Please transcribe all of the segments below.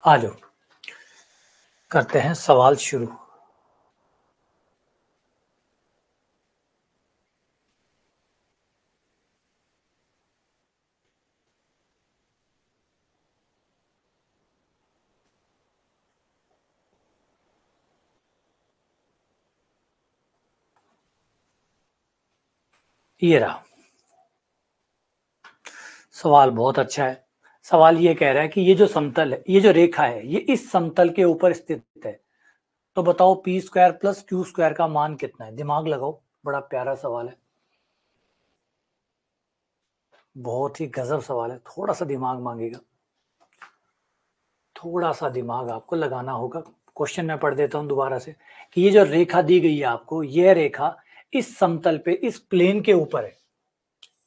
आ जाओ, करते हैं सवाल शुरू। ये रहा सवाल, बहुत अच्छा है। सवाल ये कह रहा है कि ये जो समतल है, ये जो रेखा है, ये इस समतल के ऊपर स्थित है। तो बताओ P square plus Q square का मान कितना है। दिमाग लगाओ, बड़ा प्यारा सवाल है, बहुत ही गजब सवाल है। थोड़ा सा दिमाग मांगेगा, थोड़ा सा दिमाग आपको लगाना होगा। क्वेश्चन मैं पढ़ देता हूं दोबारा से कि ये जो रेखा दी गई है आपको, यह रेखा इस समतल पे, इस प्लेन के ऊपर है।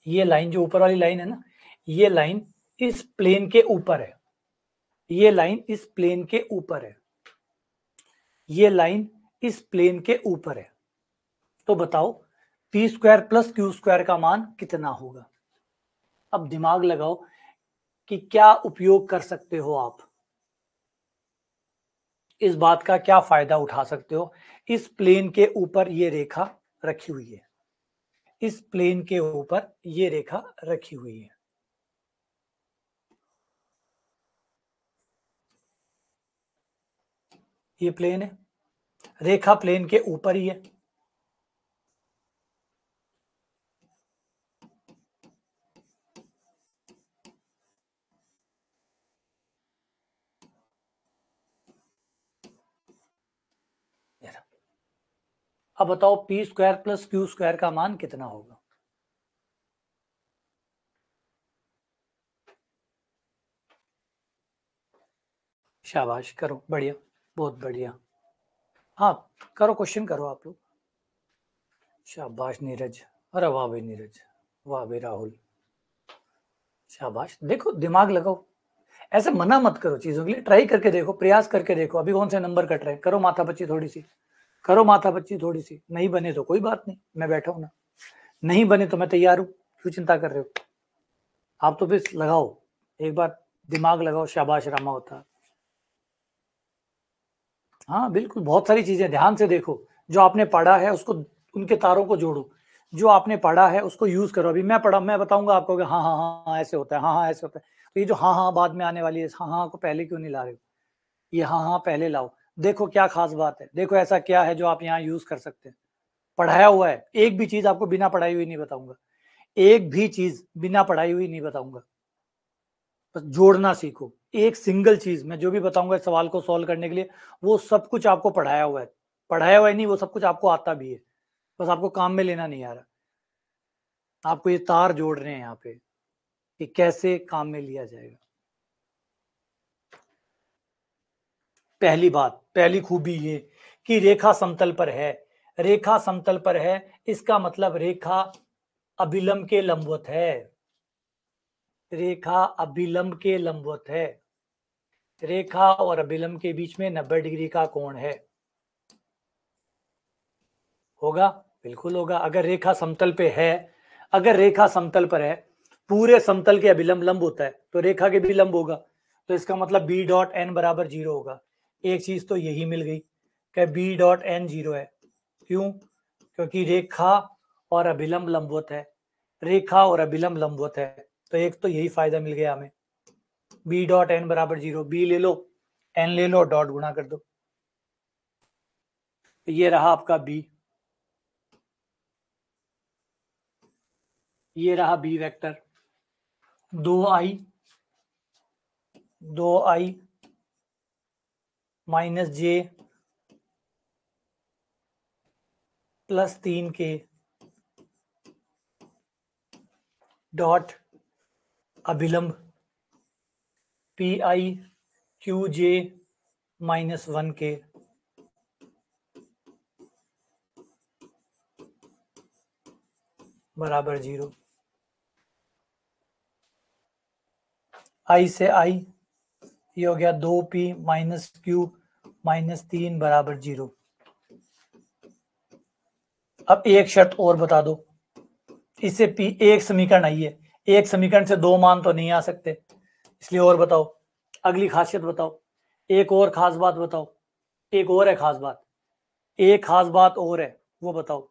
ये लाइन जो ऊपर वाली लाइन है ना, ये लाइन इस प्लेन के ऊपर है। ये लाइन इस प्लेन के ऊपर है। ये लाइन इस प्लेन के ऊपर है। तो बताओ P square plus Q square का मान कितना होगा। अब दिमाग लगाओ कि क्या उपयोग कर सकते हो आप, इस बात का क्या फायदा उठा सकते हो। इस प्लेन के ऊपर ये रेखा रखी हुई है, इस प्लेन के ऊपर ये रेखा रखी हुई है। ये प्लेन है, रेखा प्लेन के ऊपर ही है। अब बताओ P square plus Q square का मान कितना होगा। शाबाश, करो, बढ़िया, बहुत बढ़िया। हाँ, करो, क्वेश्चन करो आप लोग। शाबाश नीरज, अरे वाह भाई नीरज, वाह भाई राहुल, शाबाश। देखो दिमाग लगाओ, ऐसे मना मत करो चीजों के लिए, ट्राई करके देखो, प्रयास करके देखो। अभी कौन से नंबर कट रहे हैं, करो माथा बच्ची थोड़ी सी, करो माथा बच्ची थोड़ी सी। नहीं बने तो कोई बात नहीं, मैं बैठा हूं ना। नहीं बने तो मैं तैयार हूं, क्यों चिंता कर रहे हो। आप तो बस लगाओ, एक बार दिमाग लगाओ, शाबाश रामा होता। हाँ बिल्कुल, बहुत सारी चीजें ध्यान से देखो। जो आपने पढ़ा है उसको, उनके तारों को जोड़ो। जो आपने पढ़ा है उसको यूज करो। अभी मैं बताऊंगा आपको कि हाँ हाँ हाँ हाँ ऐसे होता है, हाँ हाँ ऐसे होता है। तो ये जो हाँ हाँ बाद में आने वाली है, हाँ हाँ को पहले क्यों नहीं ला रहे हो। ये हाँ हाँ पहले लाओ। देखो क्या खास बात है, देखो ऐसा क्या है जो आप यहाँ यूज कर सकते हैं। पढ़ाया हुआ है, एक भी चीज आपको बिना पढ़ाई हुई नहीं बताऊंगा। एक भी चीज बिना पढ़ाई हुई नहीं बताऊंगा। बस जोड़ना सीखो। एक सिंगल चीज मैं जो भी बताऊंगा इस सवाल को सॉल्व करने के लिए, वो सब कुछ आपको पढ़ाया हुआ है। पढ़ाया हुआ ही नहीं, वो सब कुछ आपको आता भी है। बस आपको काम में लेना नहीं आ रहा। आपको ये तार जोड़ रहे हैं यहाँ पे कि कैसे काम में लिया जाएगा। पहली बात, पहली खूबी ये कि रेखा समतल पर है। रेखा समतल पर है, इसका मतलब रेखा अभिलंब के लंबवत है। रेखा अभिलंब के लंबवत है। रेखा और अभिलंब के बीच में 90 डिग्री का कोण है। होगा, बिल्कुल होगा। अगर रेखा समतल पे है, अगर रेखा समतल पर है, पूरे समतल के अभिलंब लंब होता है, तो रेखा के भी लंब होगा। तो इसका मतलब बी डॉट एन बराबर 0 होगा। एक चीज तो यही मिल गई कि बी डॉट एन 0 है। क्यों? क्योंकि रेखा और अभिलंब लंबवत है। रेखा और अभिलंब लंबवत है, तो एक तो यही फायदा मिल गया हमें। बी डॉट एन बराबर 0, बी ले लो, एन ले लो, डॉट गुणा कर दो। तो ये रहा आपका बी, ये रहा बी वेक्टर। 2i माइनस जे प्लस 3k डॉट अभिलंब P I Q J minus 1k बराबर 0। आई से आई, ये हो गया 2p माइनस क्यू माइनस 3 बराबर 0। अब एक शर्त और बता दो, इससे पी एक समीकरण आई है, एक समीकरण से दो मान तो नहीं आ सकते, इसलिए और बताओ, अगली खासियत बताओ। एक और खास बात बताओ, एक और है खास बात, एक खास बात और है, वो बताओ।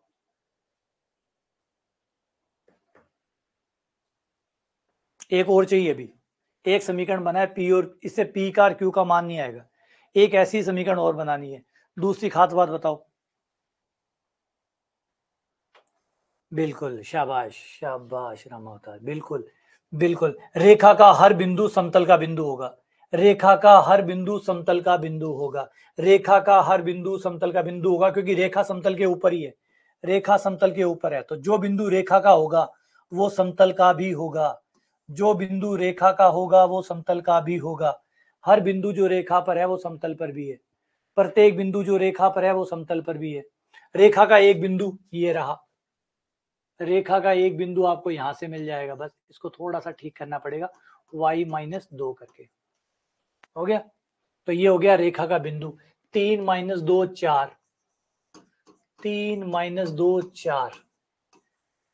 एक और चाहिए अभी, एक समीकरण बना है पी और इससे पी का और क्यू का मान नहीं आएगा, एक ऐसी समीकरण और बनानी है। दूसरी खास बात बताओ। बिल्कुल, शाबाश शाबाश रामा अवतार, बिल्कुल बिल्कुल। रेखा का हर बिंदु समतल का बिंदु होगा, रेखा का हर बिंदु समतल का बिंदु होगा, रेखा का हर बिंदु समतल का बिंदु होगा, क्योंकि रेखा समतल के ऊपर ही है, रेखा समतल के ऊपर है, तो जो बिंदु रेखा का होगा वो समतल का भी होगा, जो बिंदु रेखा का होगा वो समतल का भी होगा। हर बिंदु जो रेखा पर है वो समतल पर भी है, प्रत्येक बिंदु जो रेखा पर है वो समतल पर भी है। रेखा का एक बिंदु ये रहा, रेखा का एक बिंदु आपको यहां से मिल जाएगा, बस इसको थोड़ा सा ठीक करना पड़ेगा, y-2 करके, हो गया। तो ये हो गया रेखा का बिंदु, 3 - 2 4, 3 - 2 4,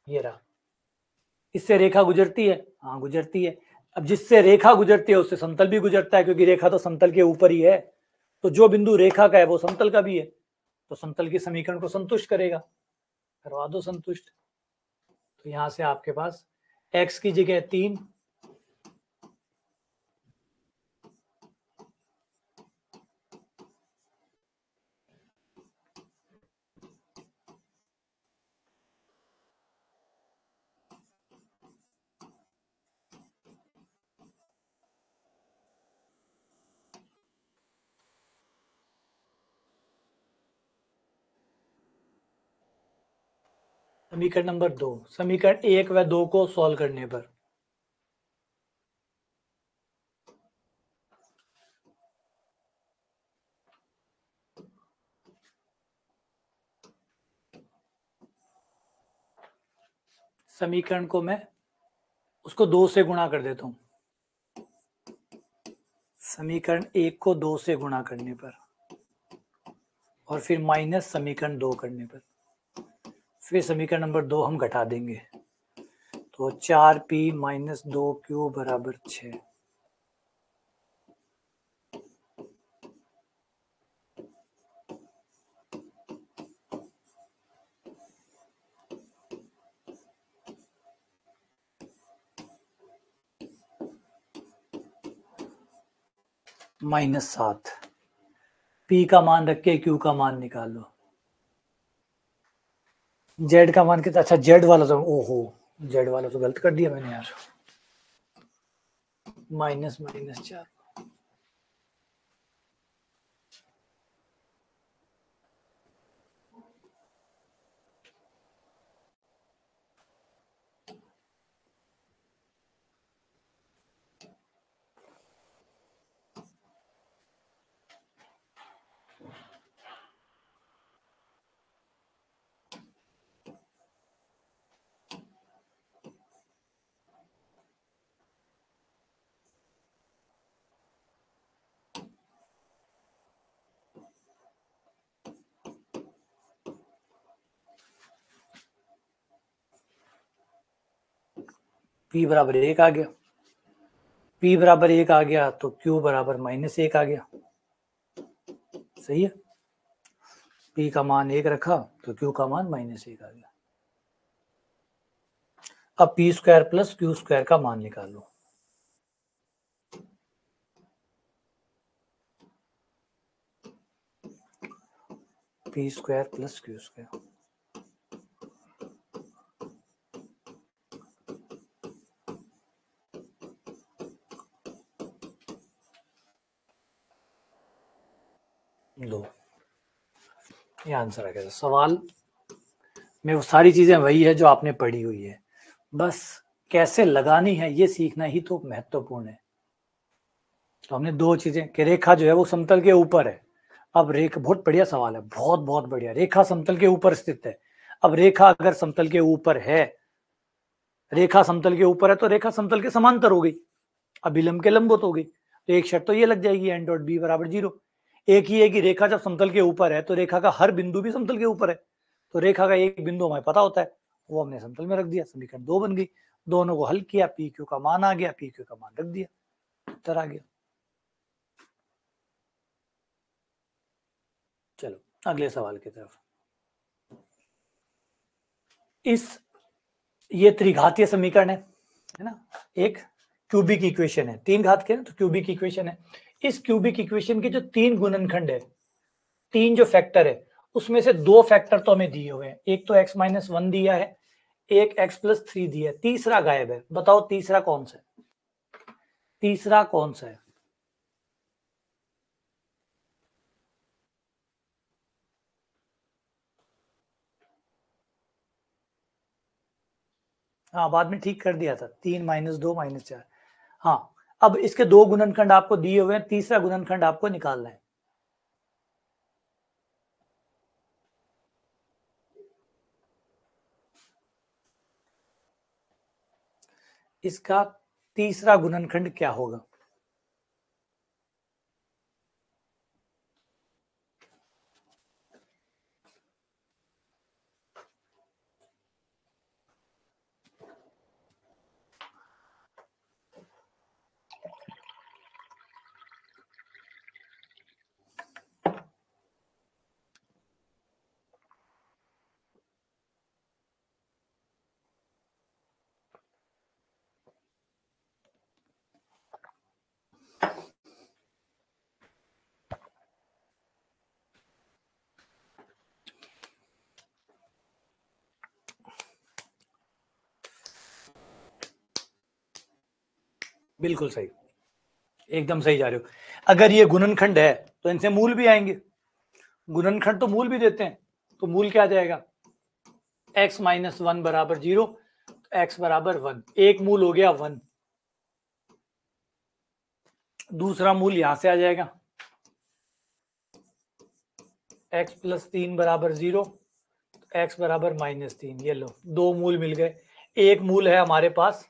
ये रहा। इससे रेखा गुजरती है, हाँ गुजरती है। अब जिससे रेखा गुजरती है उससे समतल भी गुजरता है, क्योंकि रेखा तो समतल के ऊपर ही है, तो जो बिंदु रेखा का है वो समतल का भी है, तो समतल के समीकरण को संतुष्ट करेगा, करवा दो संतुष्ट। तो यहां से आपके पास x की जगह 3, समीकरण नंबर 2, समीकरण 1 व 2 को सॉल्व करने पर समीकरण को मैं उसको 2 से गुणा कर देता हूं, समीकरण 1 को 2 से गुणा करने पर और फिर माइनस समीकरण 2 करने पर, फिर समीकरण नंबर 2 हम घटा देंगे, तो 4p - 2q बराबर 6। -7, p का मान रख के q का मान निकाल लो, z का मान कितना, अच्छा z वाला तो ओहो, z वाला तो गलत कर दिया मैंने यार, -4, p बराबर 1 आ गया, p बराबर 1 आ गया तो q बराबर -1 आ गया, सही है। p का मान 1 रखा तो q का मान -1 आ गया। अब p² + q² का मान निकालो, p² + q², लो ये आंसर आ गया। सवाल में वो सारी चीजें वही है जो आपने पढ़ी हुई है, बस कैसे लगानी है ये सीखना ही तो महत्वपूर्ण है। तो हमने दो चीजें कि रेखा जो है वो समतल के ऊपर है, अब रेखा, बहुत बढ़िया सवाल है, बहुत बहुत बढ़िया, रेखा समतल के ऊपर स्थित है। अब रेखा अगर समतल के ऊपर है, रेखा समतल के ऊपर है तो रेखा समतल के समांतर हो गई, अभिलंब के लंबवत हो गई, तो एक शर्त तो ये लग जाएगी n डॉट b बराबर 0। एक ही है कि रेखा जब समतल के ऊपर है तो रेखा का हर बिंदु भी समतल के ऊपर है, तो रेखा का एक बिंदु हमें पता होता है, वो हमने समतल में रख दिया, समीकरण 2 बन गई। दोनों को हल किया, पी क्यू का मान आ गया, पी क्यू का मान रख दिया, उत्तर आ गया। अगले सवाल की तरफ। ये त्रिघातीय समीकरण है ना, एक क्यूबिक इक्वेशन है, 3 घात के ना, तो क्यूबिक इक्वेशन है। इस क्यूबिक इक्वेशन के जो 3 गुणनखंड है, 3 जो फैक्टर है, उसमें से 2 फैक्टर तो हमें दिए हुए हैं। एक तो x-1 दिया है, एक x+3 दिया है, तीसरा गायब है। बताओ तीसरा कौन सा है? तीसरा कौन सा है? हाँ, बाद में ठीक कर दिया था, 3 - 2 - 4। हाँ, अब इसके 2 गुणनखंड आपको दिए हुए हैं, तीसरा गुणनखंड आपको निकालना है। इसका तीसरा गुणनखंड क्या होगा? बिल्कुल सही, एकदम सही जा रहे हो। अगर ये गुणनखंड है तो इनसे मूल भी आएंगे, गुणनखंड तो मूल भी देते हैं, तो मूल क्या आ जाएगा? x-1 बराबर 0, x बराबर 1। एक मूल हो गया 1, दूसरा मूल यहां से आ जाएगा, x+3 बराबर 0, x बराबर -3। ये लो, 2 मूल मिल गए। एक मूल है हमारे पास,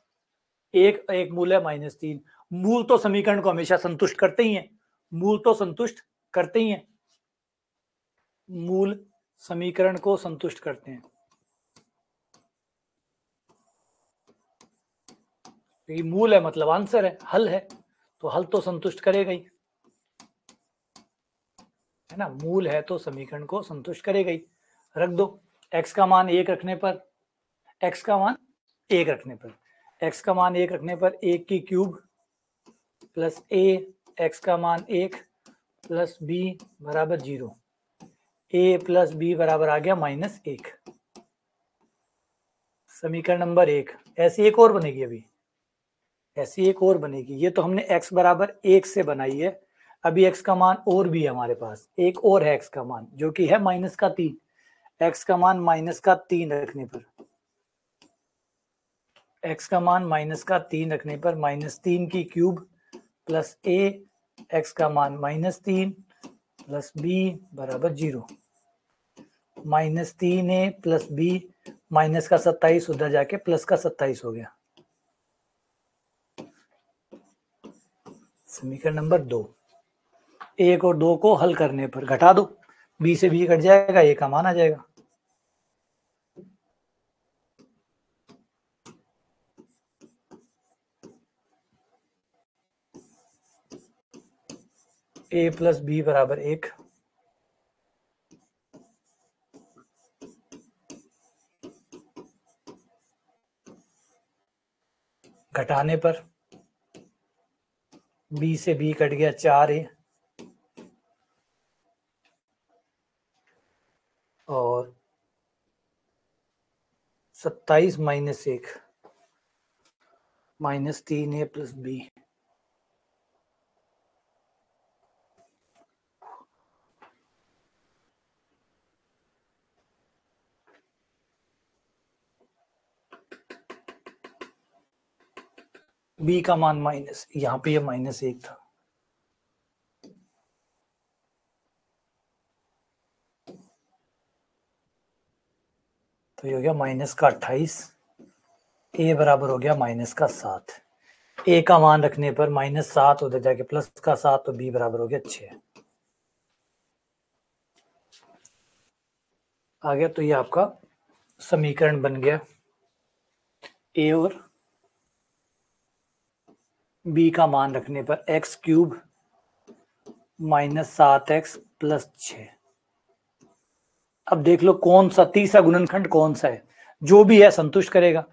एक मूल है -3। मूल तो समीकरण को हमेशा संतुष्ट करते ही हैं, मूल तो संतुष्ट करते ही हैं, मूल समीकरण को संतुष्ट करते हैं। ये मूल है मतलब आंसर है, हल है, तो हल तो संतुष्ट करेगा ही, है ना। मूल है तो समीकरण को संतुष्ट करेगा ही। रख दो, x का मान 1 रखने पर, x का मान 1 रखने पर, x का मान 1 रखने पर 1 की क्यूब प्लस a, x का मान 1 प्लस b बराबर 0, a प्लस b बराबर आ गया -1। समीकरण नंबर 1। ऐसी एक और बनेगी, अभी ऐसी एक और बनेगी। ये तो हमने x बराबर 1 से बनाई है, अभी x का मान और भी है हमारे पास, एक और है x का मान जो कि है -3। x का मान -3 रखने पर, x का मान -3 रखने पर -3 की क्यूब प्लस a, x का मान -3 प्लस b बराबर 0। -3a प्लस b, माइनस का 27 उधर जाके प्लस का 27 हो गया। समीकरण नंबर 2। 1 और 2 को हल करने पर घटा दो, b से b कट जाएगा, a का मान आ जाएगा। a प्लस b बराबर 1, घटाने पर b से b कट गया 4a, और 27 - 1 -3a प्लस b। b का मान माइनस, यहाँ पे ये -1 था, तो ये हो गया -28, a बराबर हो गया -7। a का मान रखने पर -7 उधर जाके प्लस का 7, तो b बराबर हो गया 6 आ गया। तो ये आपका समीकरण बन गया, a और b का मान रखने पर x³ -7x प्लस 6। अब देख लो कौन सा तीसरा गुणनखंड कौन सा है, जो भी है संतुष्ट करेगा,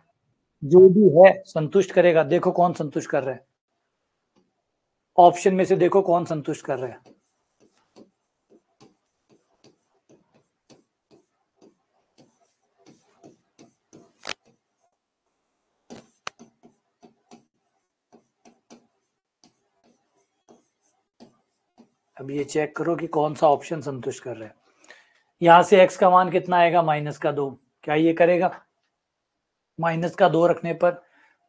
जो भी है संतुष्ट करेगा। देखो कौन संतुष्ट कर रहा है, ऑप्शन में से देखो कौन संतुष्ट कर रहा है। अब ये चेक करो कि कौन सा ऑप्शन संतुष्ट कर रहा है। यहां से x का मान कितना आएगा, -2। क्या ये करेगा? -2 रखने पर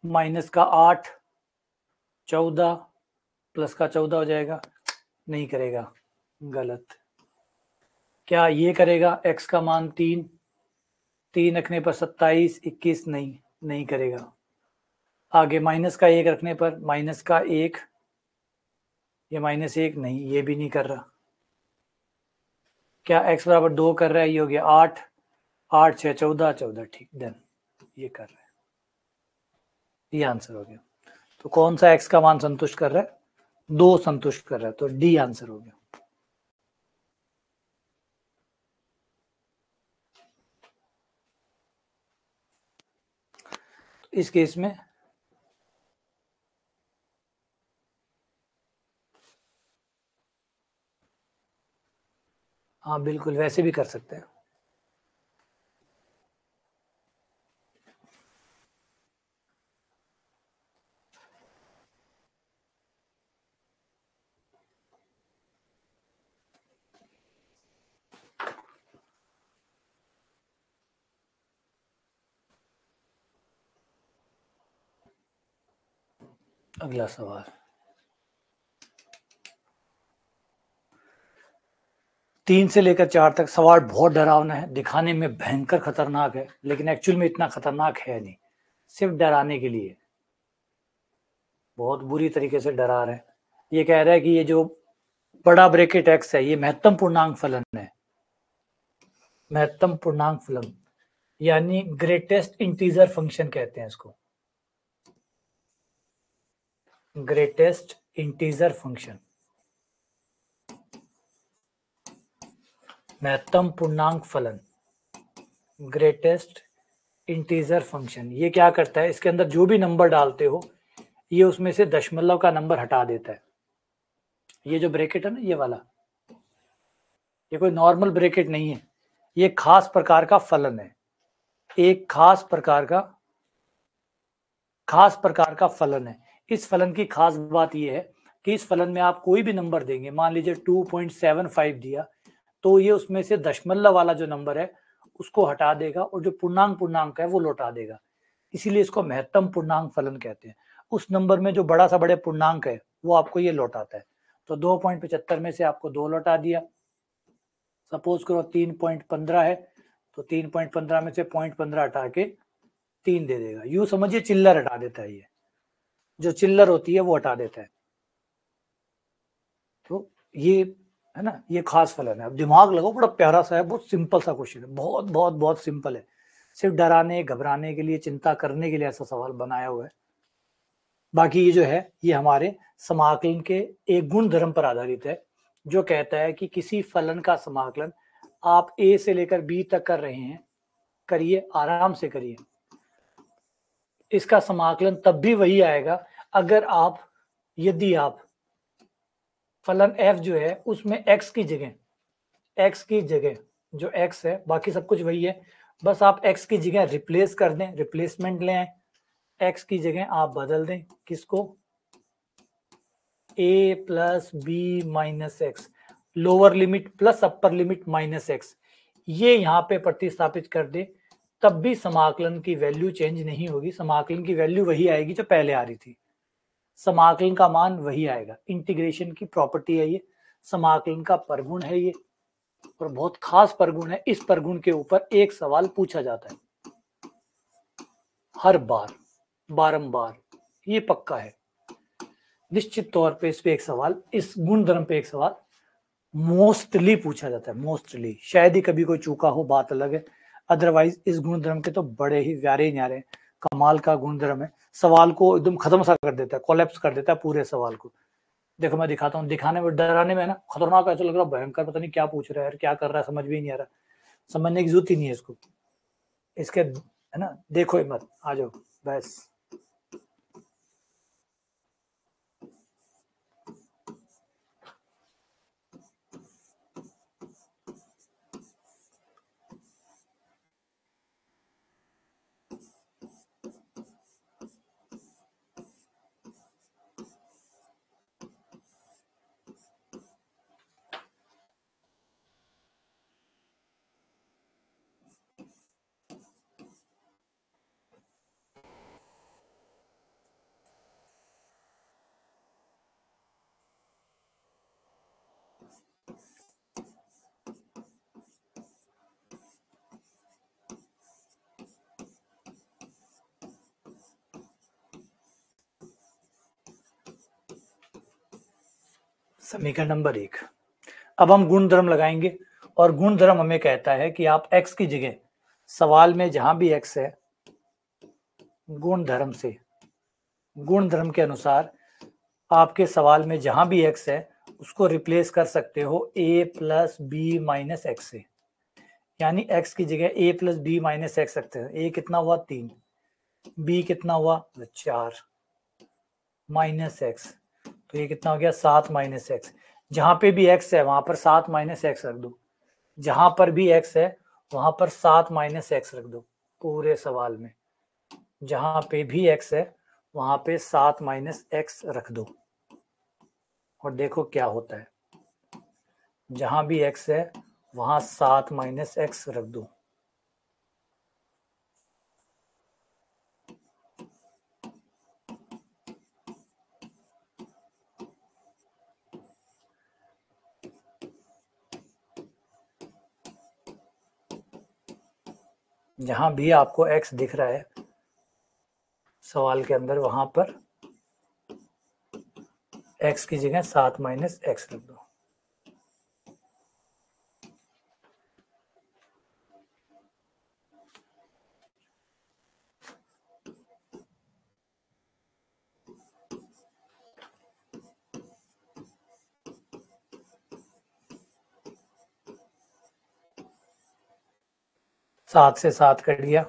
-8 14 +14 हो जाएगा। नहीं करेगा, गलत। क्या ये करेगा? x का मान 3 रखने पर 27 21, नहीं करेगा। आगे -1 रखने पर -1, ये -1, नहीं, ये भी नहीं कर रहा। क्या x बराबर 2 कर रहा है? ये हो गया 8 8 6 14 14, ठीक, डन, ये कर रहा है। ये आंसर हो गया। तो कौन सा x का मान संतुष्ट कर रहा है? 2 संतुष्ट कर रहा है, तो डी आंसर हो गया। इस केस में हाँ बिल्कुल वैसे भी कर सकते हैं। अगला सवाल, 3 से लेकर 4 तक। सवाल बहुत डरावना है, दिखाने में भयंकर खतरनाक है, लेकिन एक्चुअल में इतना खतरनाक है नहीं, सिर्फ डराने के लिए, बहुत बुरी तरीके से डरा रहे हैं। ये कह रहा है कि ये जो बड़ा ब्रैकेट x है, ये महत्तम पूर्णांक फलन है। महत्तम पूर्णांक फलन यानी ग्रेटेस्ट इंटीजर फंक्शन कहते हैं इसको, ग्रेटेस्ट इंटीजर फंक्शन, महत्तम पूर्णांक फलन, ग्रेटेस्ट इंटीजर फंक्शन। ये क्या करता है, इसके अंदर जो भी नंबर डालते हो, ये उसमें से दशमलव का नंबर हटा देता है। ये जो ब्रैकेट है ना, ये वाला, ये कोई नॉर्मल ब्रैकेट नहीं है, ये खास प्रकार का फलन है, एक खास प्रकार का फलन है। इस फलन की खास बात यह है कि इस फलन में आप कोई भी नंबर देंगे, मान लीजिए 2.75 दिया, तो ये उसमें से दशमलव वाला जो नंबर है उसको हटा देगा और जो पूर्णांक है वो लौटा देगा। इसीलिए इसको महत्तम पूर्णांक फलन कहते हैं। उस नंबर में जो बड़ा सा बड़े पूर्णांक है वो आपको ये लौटाता है। तो 2.75 में से आपको 2 लौटा दिया। सपोज करो 3.15 है, तो 3.15 में से 0.15 हटा के 3 दे देगा। यूं समझिए चिल्लर हटा देता है, ये जो चिल्लर होती है वो हटा देता है। तो ये है ना, ये खास फलन है। अब दिमाग लगाओ, बड़ा प्यारा सा है, बहुत सिंपल सा क्वेश्चन है, बहुत बहुत बहुत सिंपल है। सिर्फ डराने घबराने के लिए, चिंता करने के लिए ऐसा सवाल बनाया हुआ है। बाकी ये जो है ये हमारे समाकलन के एक गुण धर्म पर आधारित है, जो कहता है कि किसी फलन का समाकलन आप a से लेकर b तक कर रहे हैं, करिए, आराम से करिए। इसका समाकलन तब भी वही आएगा अगर आप, यदि आप फलन f जो है उसमें x की जगह जो x है, बाकी सब कुछ वही है, बस आप x की जगह रिप्लेस कर दें, रिप्लेसमेंट ले आए, x की जगह आप बदल दें किसको, a plus b minus x, lower limit plus upper limit minus x, ये यहाँ पे प्रतिस्थापित कर दे, तब भी समाकलन की वैल्यू चेंज नहीं होगी। समाकलन की वैल्यू वही आएगी जो पहले आ रही थी, समाकलन का मान वही आएगा। इंटीग्रेशन की प्रॉपर्टी है ये, समाकलन का परगुण है ये, और बहुत खास परगुण है। इस परगुण के ऊपर एक सवाल पूछा जाता है हर बार, बारंबार, ये पक्का है। निश्चित तौर पे इस पे एक सवाल, इस गुण धर्म पे एक सवाल मोस्टली पूछा जाता है, मोस्टली। शायद ही कभी कोई चूका हो, बात अलग है, अदरवाइज इस गुण धर्म के तो बड़े ही प्यारे न्यारे, कमाल का गुण धर्म है। सवाल को एकदम खत्म सा कर देता है, कोलैप्स कर देता है पूरे सवाल को। देखो मैं दिखाता हूँ, दिखाने में, डराने में ना खतरनाक ऐसा लग रहा है, भयंकर, पता नहीं क्या पूछ रहा है, क्या कर रहा है, समझ भी नहीं आ रहा। समझने की जरूरत ही नहीं है इसको, इसके है ना, देखो ही मत, आ जाओ बस। समीकरण नंबर 1। अब हम गुणधर्म लगाएंगे, और गुणधर्म हमें कहता है कि आप x की जगह सवाल में जहां भी x है, गुणधर्म से, गुणधर्म के अनुसार आपके सवाल में जहां भी x है उसको रिप्लेस कर सकते हो a plus b minus x से। यानी x की जगह a plus b minus x रखते हैं। a कितना हुआ 3, b कितना हुआ 4 माइनस एक्स, तो ये कितना हो गया 7 माइनस एक्स। जहां पे भी x है वहां पर 7 माइनस एक्स रख दो, जहां पर भी x है वहां पर 7 माइनस एक्स रख दो। पूरे सवाल में जहां पे भी x है वहां पे 7 माइनस एक्स रख दो, और देखो क्या होता है। जहां भी x है वहां 7 माइनस एक्स रख दो। जहां भी आपको x दिख रहा है सवाल के अंदर वहां पर x की जगह 7 माइनस एक्स रख दो। सात से 7 कट गया,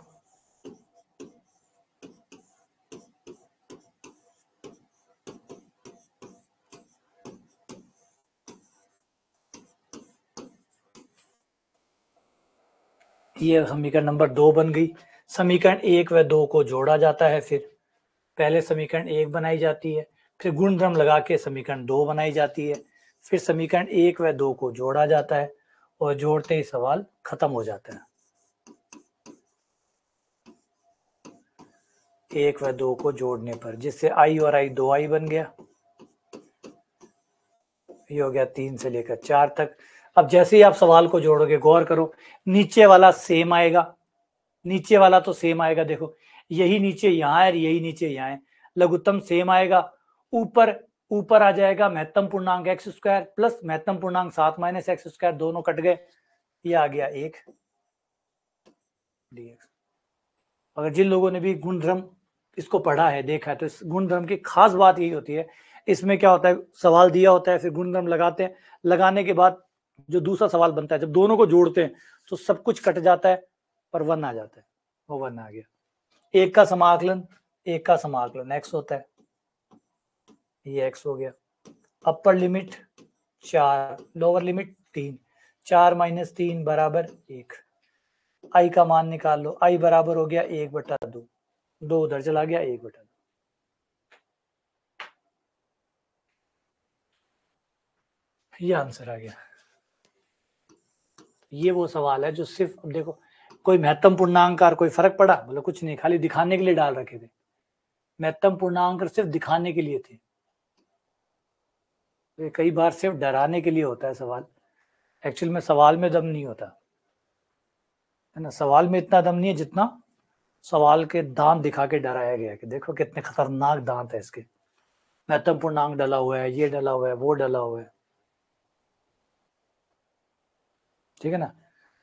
ये समीकरण नंबर 2 बन गई। समीकरण 1 व 2 को जोड़ा जाता है, फिर पहले समीकरण 1 बनाई जाती है, फिर गुणधर्म लगा के समीकरण 2 बनाई जाती है, फिर समीकरण 1 व 2 को जोड़ा जाता है, और जोड़ते ही सवाल खत्म हो जाता है। 1 व 2 को जोड़ने पर, जिससे i और i 2i बन गया, ये हो गया 3 से लेकर 4 तक। अब जैसे ही आप सवाल को जोड़ोगे, गौर करो, नीचे वाला सेम आएगा, नीचे वाला तो सेम आएगा, देखो यही नीचे यहाँ है और यही नीचे यहाँ है, लघुत्तम सेम आएगा। ऊपर ऊपर आ जाएगा महत्तम पूर्णांक एक्स स्क्वायर प्लस महत्तम पूर्णांक 7 माइनस एक्स स्क्वायर, दोनों कट गए, ये आ गया 1 dx। अगर जिन लोगों ने भी गुणधर्म इसको पढ़ा है, देखा है, तो इस गुणधर्म की खास बात यही होती है, इसमें क्या होता है, सवाल दिया होता है, फिर गुणधर्म लगाते हैं, लगाने के बाद जो दूसरा सवाल बनता है, जब दोनों को जोड़ते हैं तो सब कुछ कट जाता है और 1 आ जाता है, वो 1 आ गया। एक का समाकलन x होता है, ये x हो गया। Upper limit 4, lower limit 3, 4 minus 3 बराबर 1। आई का मान निकाल लो, आई बराबर हो गया 1/2, 2 उधर चला गया 1/2। ये आंसर आ गया। ये वो सवाल है जो सिर्फ, अब देखो, कोई महत्तम पूर्णांक का कोई फर्क पड़ा, बोले कुछ नहीं, खाली दिखाने के लिए डाल रखे थे, महत्तम पूर्णांक सिर्फ दिखाने के लिए थे। तो कई बार सिर्फ डराने के लिए होता है सवाल, एक्चुअल में सवाल में दम नहीं होता है ना, सवाल में इतना दम नहीं है जितना सवाल के दांत दिखा के डराया गया कि देखो कितने खतरनाक दांत है इसके, महत्तम पूर्णांक डला हुआ है, ये डला हुआ है, वो डला हुआ है। ठीक है ना,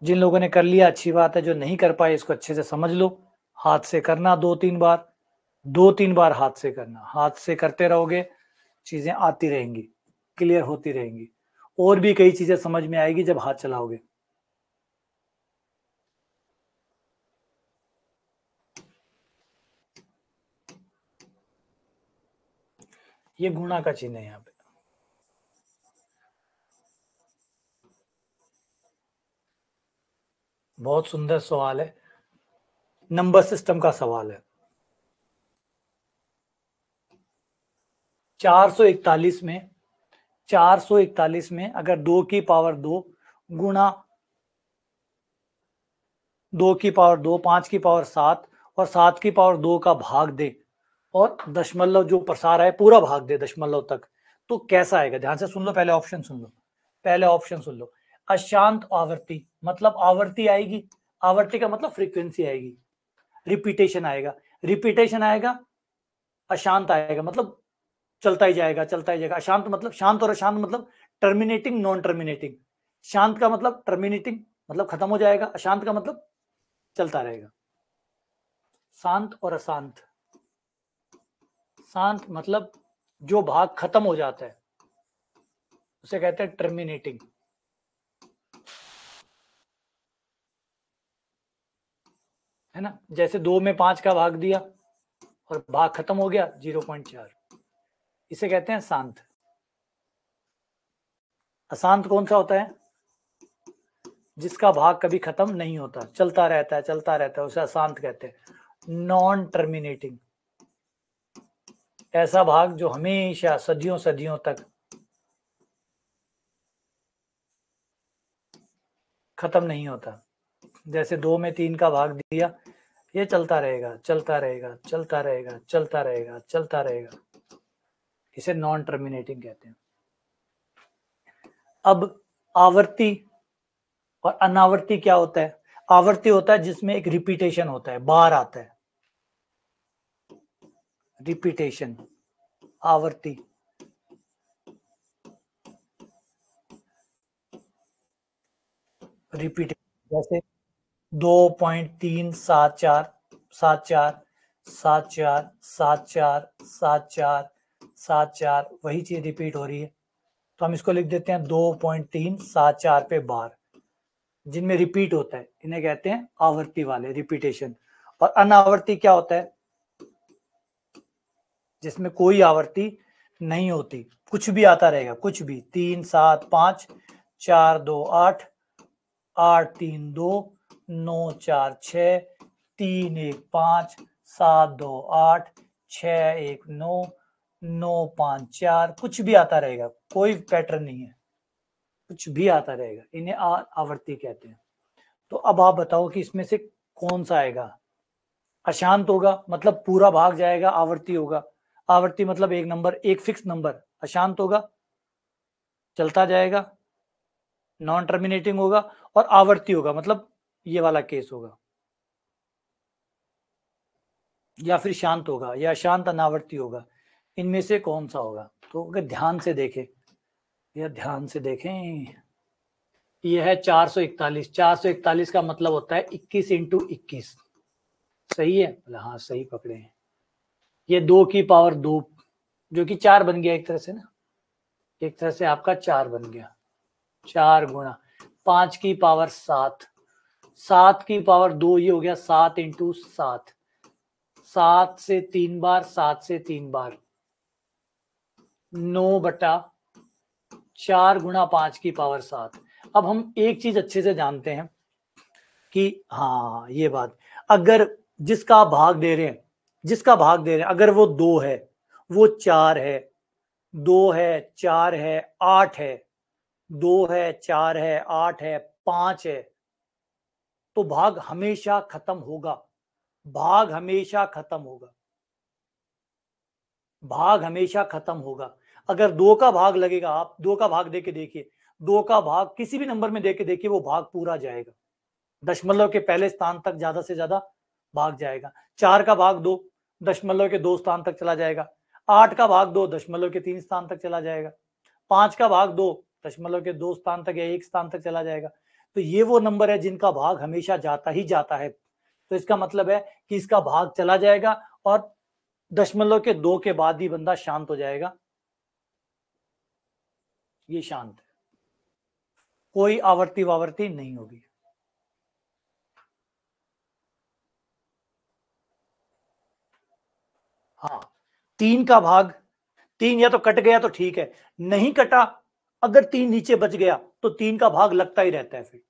जिन लोगों ने कर लिया अच्छी बात है, जो नहीं कर पाए इसको अच्छे से समझ लो, हाथ से करना 2-3 बार, 2-3 बार हाथ से करना, हाथ से करते रहोगे चीजें आती रहेंगी, क्लियर होती रहेंगी, और भी कई चीजें समझ में आएगी जब हाथ चलाओगे। ये गुणा का चिन्ह है यहाँ पे। बहुत सुंदर सवाल है, नंबर सिस्टम का सवाल है। 441 में 441 में अगर 2 की पावर 2 गुणा 2 की पावर 2, 5 की पावर 7 और 7 की पावर 2 का भाग दे और दशमलव जो प्रसार है पूरा भाग दे दशमलव तक, तो कैसा आएगा? ध्यान से सुन लो, पहले ऑप्शन सुन लो, पहले ऑप्शन सुन लो। अशांत आवर्ती मतलब आवर्ती आएगी, आवर्ती का मतलब फ्रीक्वेंसी आएगी, रिपीटेशन आएगा, रिपीटेशन आएगा, अशांत आएगा मतलब चलता ही जाएगा, चलता ही जाएगा। अशांत मतलब शांत, और अशांत मतलब टर्मिनेटिंग, नॉन टर्मिनेटिंग। शांत का मतलब टर्मिनेटिंग मतलब खत्म हो जाएगा, अशांत का मतलब चलता रहेगा। शांत और अशांत, शांत मतलब जो भाग खत्म हो जाता है उसे कहते हैं टर्मिनेटिंग, है ना। जैसे 2 में 5 का भाग दिया और भाग खत्म हो गया 0.4, इसे कहते हैं शांत। अशांत कौन सा होता है? जिसका भाग कभी खत्म नहीं होता, चलता रहता है, चलता रहता है, उसे अशांत कहते हैं। नॉन टर्मिनेटिंग, ऐसा भाग जो हमेशा सदियों सदियों तक खत्म नहीं होता। जैसे 2 में 3 का भाग दिया, ये चलता रहेगा, चलता रहेगा, चलता रहेगा, चलता रहेगा, चलता रहेगा, इसे नॉन टर्मिनेटिंग कहते हैं। अब आवर्ती और अनावर्ती क्या होता है? आवर्ती होता है जिसमें एक रिपीटेशन होता है, बार आता है, रिपीटेशन, आवर्ती। रिपीटेशन जैसे 2.374 74 74 74 74 74, वही चीज रिपीट हो रही है, तो हम इसको लिख देते हैं 2.374 पे बार, जिनमें रिपीट होता है इन्हें कहते हैं आवर्ती वाले, रिपीटेशन। और अनावर्ती क्या होता है? जिसमें कोई आवर्ती नहीं होती, कुछ भी आता रहेगा, कुछ भी। 3 7 5 4 2 8 8 3 2 9 4 6 3 1 5 7 2 8 6 1 9 9 5 4, कुछ भी आता रहेगा, कोई पैटर्न नहीं है, कुछ भी आता रहेगा, इन्हें आवर्ती कहते हैं। तो अब आप बताओ कि इसमें से कौन सा आएगा? अशांत होगा मतलब पूरा भाग जाएगा, आवर्ती होगा, आवर्ती मतलब एक नंबर, एक फिक्स नंबर। अशांत होगा, चलता जाएगा, नॉन टर्मिनेटिंग होगा, और आवर्ती होगा मतलब ये वाला केस होगा, या फिर शांत होगा, या शांत अनावर्ती होगा। इनमें से कौन सा होगा? तो अगर ध्यान से देखें, या ध्यान से देखें, ये है 441। 441 का मतलब होता है 21 × 21। सही है? हाँ सही पकड़े हैं। ये 2 की पावर 2 जो कि 4 बन गया एक तरह से ना, एक तरह से आपका 4 बन गया, 4 गुणा 5 की पावर 7, 7 की पावर 2, ये हो गया 7 × 7, 7 से 3 बार, 7 से 3 बार, 9/4 गुणा 5 की पावर 7। अब हम एक चीज अच्छे से जानते हैं कि हाँ ये बात, अगर जिसका भाग दे रहे हैं, जिसका भाग दे रहे हैं, अगर वो 2 है, वो 4 है, 2 है, 4 है, 8 है, 2 है, 4 है, 8 है, 5 है, तो भाग हमेशा खत्म होगा, भाग हमेशा खत्म होगा, भाग हमेशा खत्म होगा। अगर 2 का भाग लगेगा, आप 2 का भाग देके देखिए, 2 का भाग किसी भी नंबर में देके देखिए, वो भाग पूरा जाएगा, दशमलव के पहले स्थान तक ज्यादा से ज्यादा भाग जाएगा। 4 का भाग 2 दशमलव के 2 स्थान तक चला जाएगा, 8 का भाग 2 दशमलव के 3 स्थान तक चला जाएगा, 5 का भाग 2 दशमलव के 2 स्थान तक या 1 स्थान तक चला जाएगा। तो ये वो नंबर है जिनका भाग हमेशा जाता ही जाता है, तो इसका मतलब है कि इसका भाग चला जाएगा और दशमलव के 2 के बाद ही बंदा शांत हो जाएगा, ये शांत है, कोई आवर्ती वावर्ती नहीं होगी। हाँ, 3 का भाग 3 या तो कट गया तो ठीक है, नहीं कटा, अगर 3 नीचे बच गया तो 3 का भाग लगता ही रहता है। फिर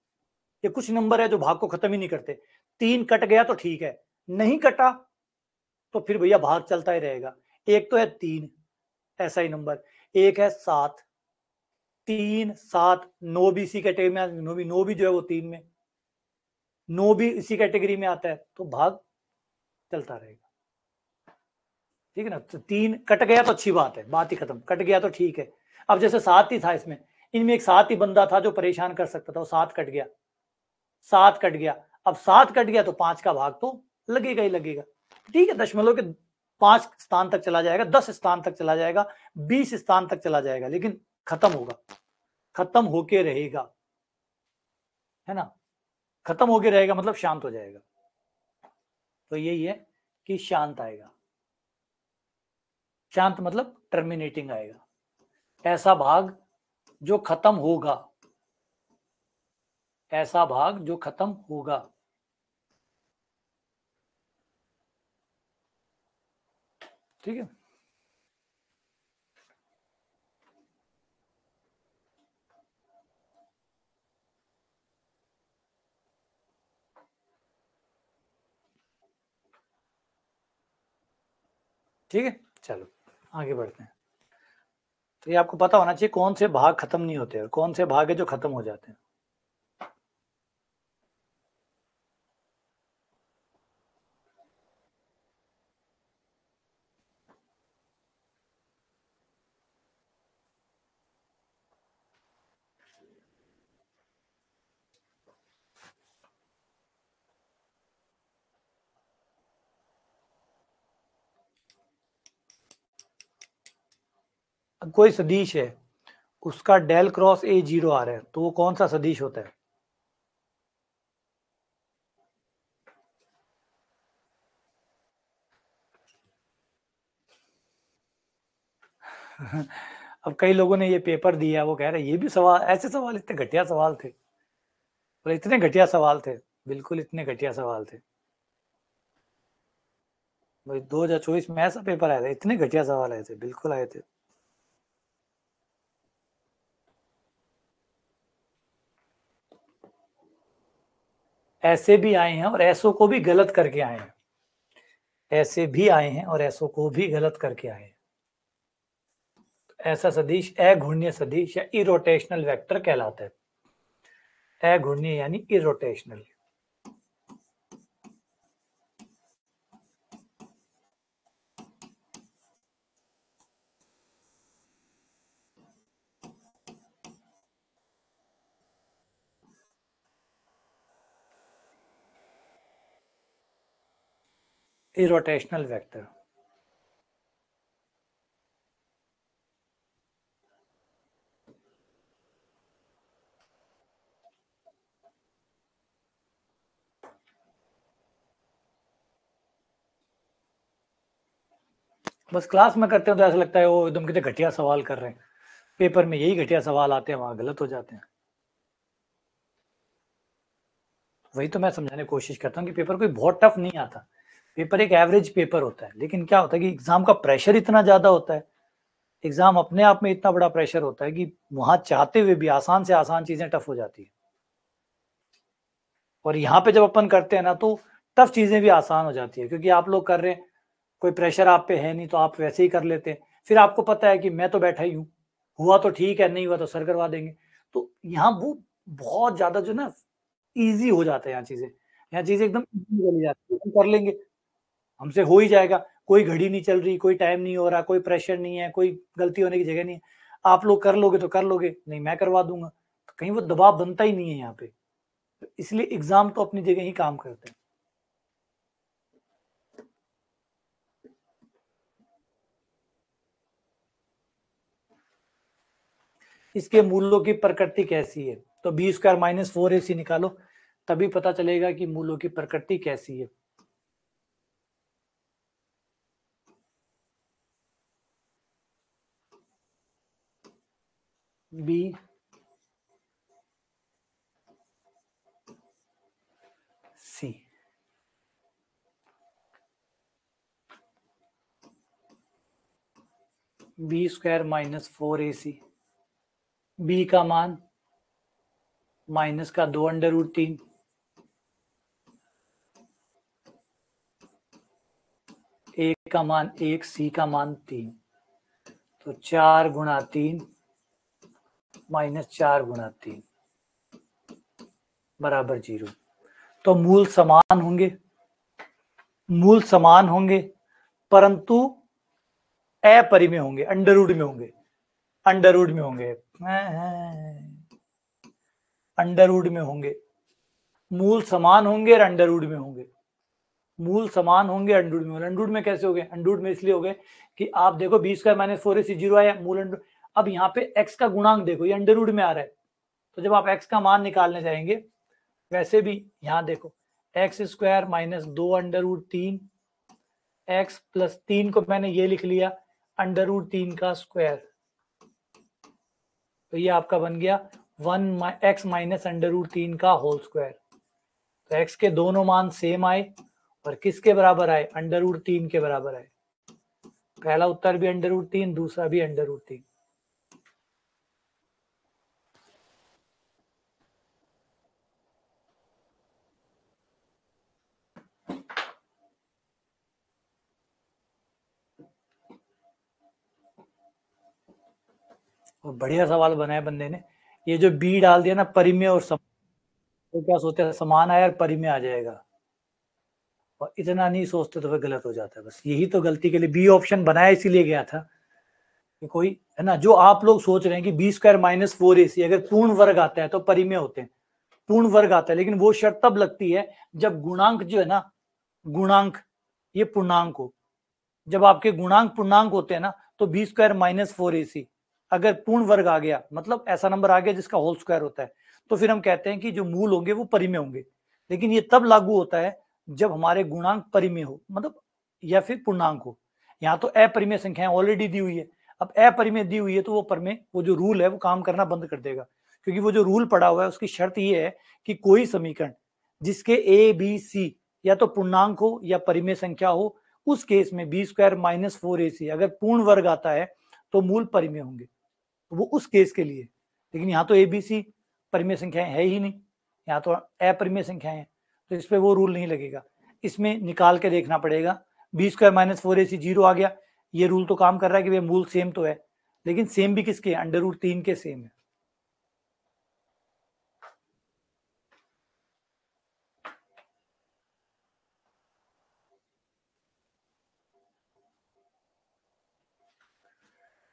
ये कुछ नंबर है जो भाग को खत्म ही नहीं करते। 3 कट गया तो ठीक है, नहीं कटा तो फिर भैया भाग चलता ही रहेगा। एक तो है 3, ऐसा ही नंबर, एक है 7, 3, 7, 9 भी इसी कैटेगरी में, 9 भी जो है वो 3 में, 9 भी इसी कैटेगरी में आता है, तो भाग चलता रहेगा। ठीक है ना। तो 3 कट गया तो अच्छी बात है, बात ही खत्म, कट गया तो ठीक है। अब जैसे 7 ही था इसमें, इनमें एक 7 ही बंदा था जो परेशान कर सकता था, वो 7 कट गया, 7 कट गया। अब 7 कट गया तो 5 का भाग तो लगेगा ही लगेगा। ठीक है, दशमलव के 5 स्थान तक चला जाएगा, 10 स्थान तक चला जाएगा, 20 स्थान तक चला जाएगा, लेकिन खत्म होगा, खत्म होके रहेगा, है ना। खत्म होके रहेगा मतलब शांत हो जाएगा। तो यही है कि शांत आएगा। शांत मतलब टर्मिनेटिंग आएगा। ऐसा भाग जो खत्म होगा, ऐसा भाग जो खत्म होगा। ठीक है। ठीक है, चलो आगे बढ़ते हैं। तो ये आपको पता होना चाहिए कौन से भाग खत्म नहीं होते और कौन से भाग है जो खत्म हो जाते हैं। कोई सदिश है, उसका डेल क्रॉस ए 0 आ रहा है, तो वो कौन सा सदिश होता है? अब कई लोगों ने ये पेपर दिया, वो कह रहे हैं ये भी सवाल, ऐसे सवाल, इतने घटिया सवाल थे, और इतने घटिया सवाल थे, बिल्कुल इतने घटिया सवाल थे भाई। 2024 में ऐसा पेपर आया था, इतने घटिया सवाल आए थे, बिल्कुल आए थे। ऐसे भी आए हैं और ऐसो को भी गलत करके आए हैं, ऐसे भी आए हैं और ऐसो को भी गलत करके आए हैं। ऐसा सदिश अघूर्णीय सदिश या इरोटेशनल वेक्टर कहलाता है। अघूर्णीय यानी इरोटेशनल। Irrotational vector. बस क्लास में करते हैं तो ऐसा लगता है वो एकदम कितने घटिया सवाल कर रहे हैं, पेपर में यही घटिया सवाल आते हैं, वहां गलत हो जाते हैं। वही तो मैं समझाने की कोशिश करता हूँ कि पेपर कोई बहुत टफ नहीं आता, पेपर एक एवरेज पेपर होता है, लेकिन क्या होता है कि एग्जाम का प्रेशर इतना ज्यादा होता है, एग्जाम अपने आप में इतना बड़ा प्रेशर होता है कि वहां चाहते हुए भी आसान से आसान चीजें टफ हो जाती है, और यहाँ पे जब अपन करते हैं ना तो टफ चीजें भी आसान हो जाती है, क्योंकि आप लोग कर रहे हैं, कोई प्रेशर आप पे है नहीं, तो आप वैसे ही कर लेते हैं। फिर आपको पता है कि मैं तो बैठा ही हूँ, हुआ तो ठीक है, नहीं हुआ तो सर करवा देंगे। तो यहाँ वो बहुत ज्यादा जो ना ईजी हो जाता है, यहाँ चीजें एकदम ईजी चली जाती है, हम कर लेंगे, हमसे हो ही जाएगा। कोई घड़ी नहीं चल रही, कोई टाइम नहीं हो रहा, कोई प्रेशर नहीं है, कोई गलती होने की जगह नहीं है। आप लोग कर लोगे तो कर लोगे, नहीं मैं करवा दूंगा, तो कहीं वो दबाव बनता ही नहीं है यहाँ पे। तो इसलिए एग्जाम तो अपनी जगह ही काम करते हैं। इसके मूलों की प्रकृति कैसी है, तो बी स्क्वायर माइनस 4ac निकालो, तभी पता चलेगा कि मूलों की प्रकृति कैसी है। B c, b square minus 4ac, b का मान माइनस का 2 अंडर रूट 3, ए का मान 1, सी का मान 3, तो 4 गुणा 3 माइनस 4 गुणा 3 बराबर 0। तो मूल समान होंगे, मूल समान होंगे परंतु अपरिमेय होंगे, अंडरवुड में होंगे, अंडरवुड में होंगे, अंडरवुड में होंगे। मूल समान होंगे और अंडरवुड में होंगे, मूल समान होंगे अंडरवुड में। अंडरवुड में कैसे हो गए? अंडरवुड में इसलिए हो गए कि आप देखो बी स्क्वायर माइनस 4ac 0 आया, मूल अंडर। अब यहाँ पे x का गुणांक देखो, ये अंडरवुड में आ रहा है, तो जब आप x का मान निकालने जाएंगे, वैसे भी यहाँ देखो x square minus 2 under root 3, x plus 3 को मैंने ये लिख लिया अंडर रूट 3 का स्क्वायर, तो ये आपका बन गया 1 माइनस अंडर रूट 3 का होल स्क्वायर। तो x के दोनों मान सेम आए और किसके बराबर आए? अंडर रूट 3 के बराबर आए। पहला उत्तर भी अंडर रूट 3, दूसरा भी अंडर रूट 3। और बढ़िया सवाल बनाया बंदे ने। ये जो बी डाल दिया ना परिमेय और समान, तो क्या सोचते हैं समान आया और परिमेय आ जाएगा, और इतना नहीं सोचते तो फिर गलत हो जाता है। बस यही तो गलती के लिए बी ऑप्शन बनाया, इसीलिए गया था कि कोई है ना, जो आप लोग सोच रहे हैं कि बी स्क्वायर माइनस 4ac अगर पूर्ण वर्ग आता है तो परिमेय होते हैं, पूर्ण वर्ग आता है, लेकिन वो शर्त तब लगती है जब गुणांक जो है ना, गुणांक ये पूर्णांक हो। जब आपके गुणांक पूर्णांक होते हैं ना, तो बी स्क्वायर माइनस 4ac अगर पूर्ण वर्ग आ गया, मतलब ऐसा नंबर आ गया जिसका होल स्क्वायर होता है, तो फिर हम कहते हैं कि जो मूल होंगे वो परिमेय होंगे। लेकिन ये तब लागू होता है जब हमारे गुणांक परिमेय हो, मतलब या फिर पूर्णांक हो। यहाँ तो अपरिमेय संख्याएं ऑलरेडी दी हुई है, अब अपरिमेय दी हुई है तो वो परिमेय, वो जो रूल है वो काम करना बंद कर देगा, क्योंकि वो जो रूल पड़ा हुआ है उसकी शर्त ये है कि कोई समीकरण जिसके ए बी सी या तो पूर्णांक हो या परिमेय संख्या हो, उस केस में बी स्क्वायर माइनस 4ac अगर पूर्ण वर्ग आता है तो मूल परिमेय होंगे, तो वो उस केस के लिए। लेकिन यहाँ तो एबीसी परिमेय संख्याएं है ही नहीं, यहाँ तो अपरिमेय संख्याएं हैं, तो इस पर वो रूल नहीं लगेगा। इसमें निकाल के देखना पड़ेगा। बी स्क्वायर माइनस 4ac 0 आ गया, ये रूल तो काम कर रहा है कि भाई मूल सेम तो है, लेकिन सेम भी किसके? अंडर रूट 3 के सेम है।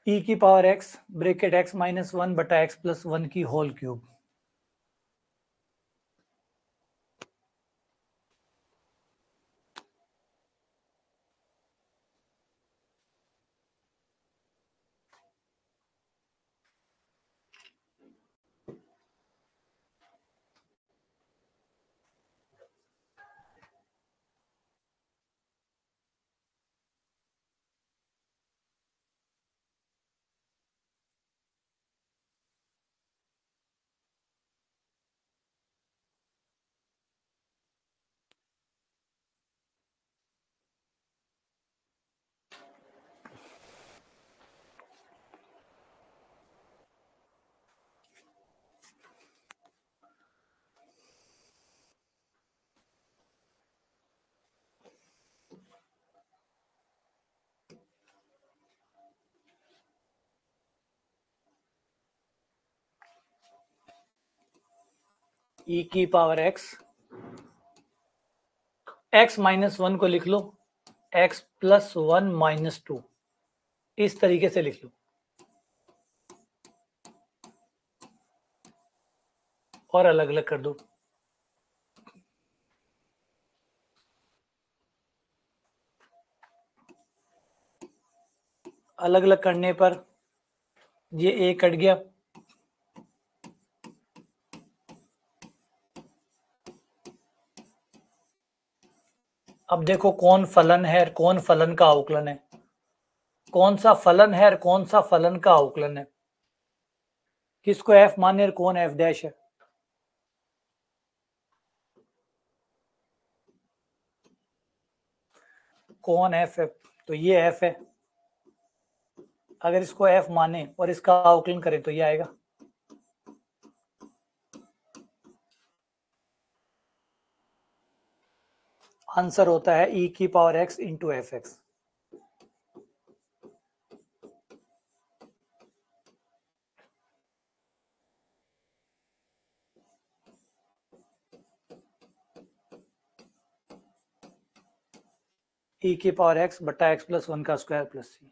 ई की power x bracket x minus 1 बटा एक्स प्लस 1 की होल क्यूब। ई की पावर एक्स, एक्स माइनस 1 को लिख लो एक्स प्लस 1 माइनस 2, इस तरीके से लिख लो और अलग अलग कर दो। अलग अलग करने पर ये ए कट गया, अब देखो कौन फलन है और कौन फलन का अवकलन है, कौन सा फलन है और कौन सा फलन का अवकलन है, किसको एफ माने और कौन एफ डैश है। कौन एफ है? तो ये एफ है, अगर इसको एफ माने और इसका अवकलन करें तो ये आएगा। आंसर होता है e की power x into F x. e की पावर x बटा x प्लस 1 का स्क्वायर प्लस c।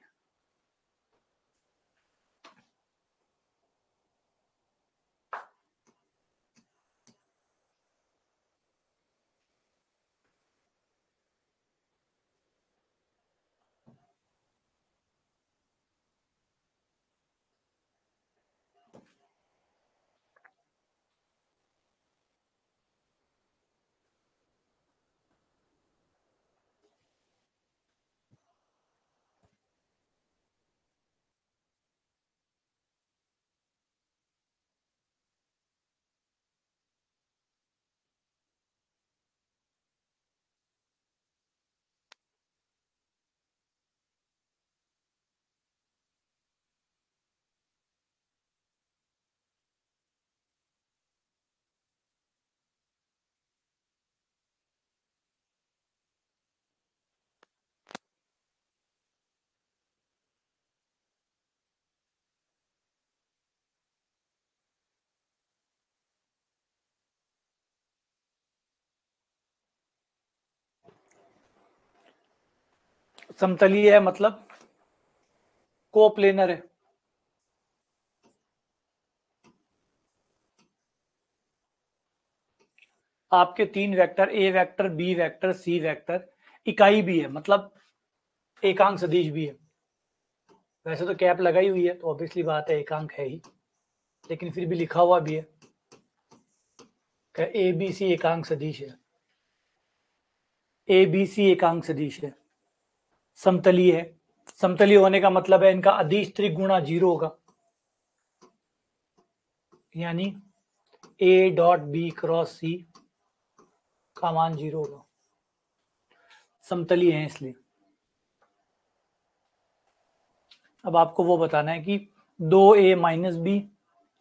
समतलीय है मतलब कोप्लेनर है। आपके 3 vector a vector b vector c vector इकाई भी है, मतलब एकांक सदिश भी है। वैसे तो कैप लगाई हुई है तो ऑब्वियसली बात है एकांक है ही, लेकिन फिर भी लिखा हुआ भी है ए बी सी एकांक सदिश है। ए बी सी एकांक सदिश है, समतलीय है। समतलीय होने का मतलब है इनका अदिश त्रिगुणा 0 होगा, यानी ए डॉट बी क्रॉस सी का मान 0 होगा। समतलीय है इसलिए। अब आपको वो बताना है कि 2a minus B,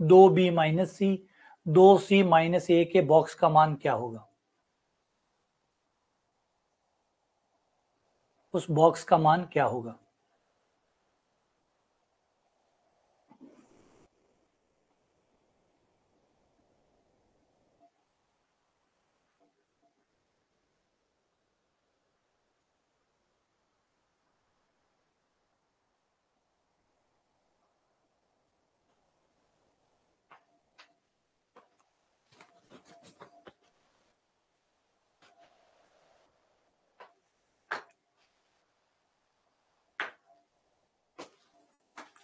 2b minus C, 2c minus A के बॉक्स का मान क्या होगा। उस बॉक्स का मान क्या होगा।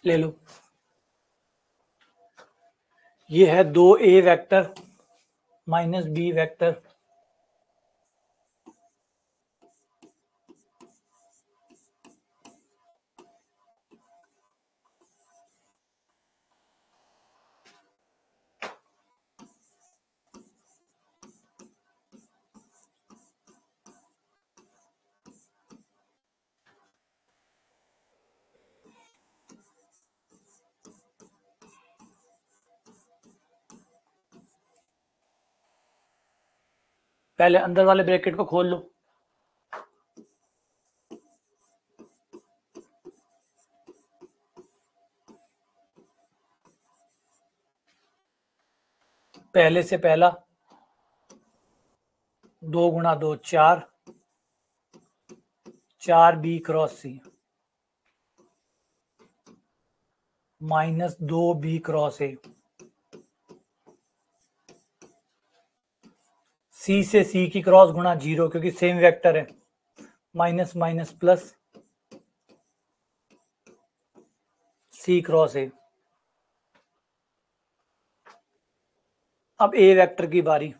ले लो, ये है 2a vector minus B vector पहले अंदर वाले ब्रैकेट को खोल लो। पहले से पहला 2 गुणा 2 4, 4b cross C minus 2b cross A, C से सी की क्रॉस गुणा 0 क्योंकि सेम वेक्टर है, minus minus plus C cross A. अब ए वेक्टर की बारी,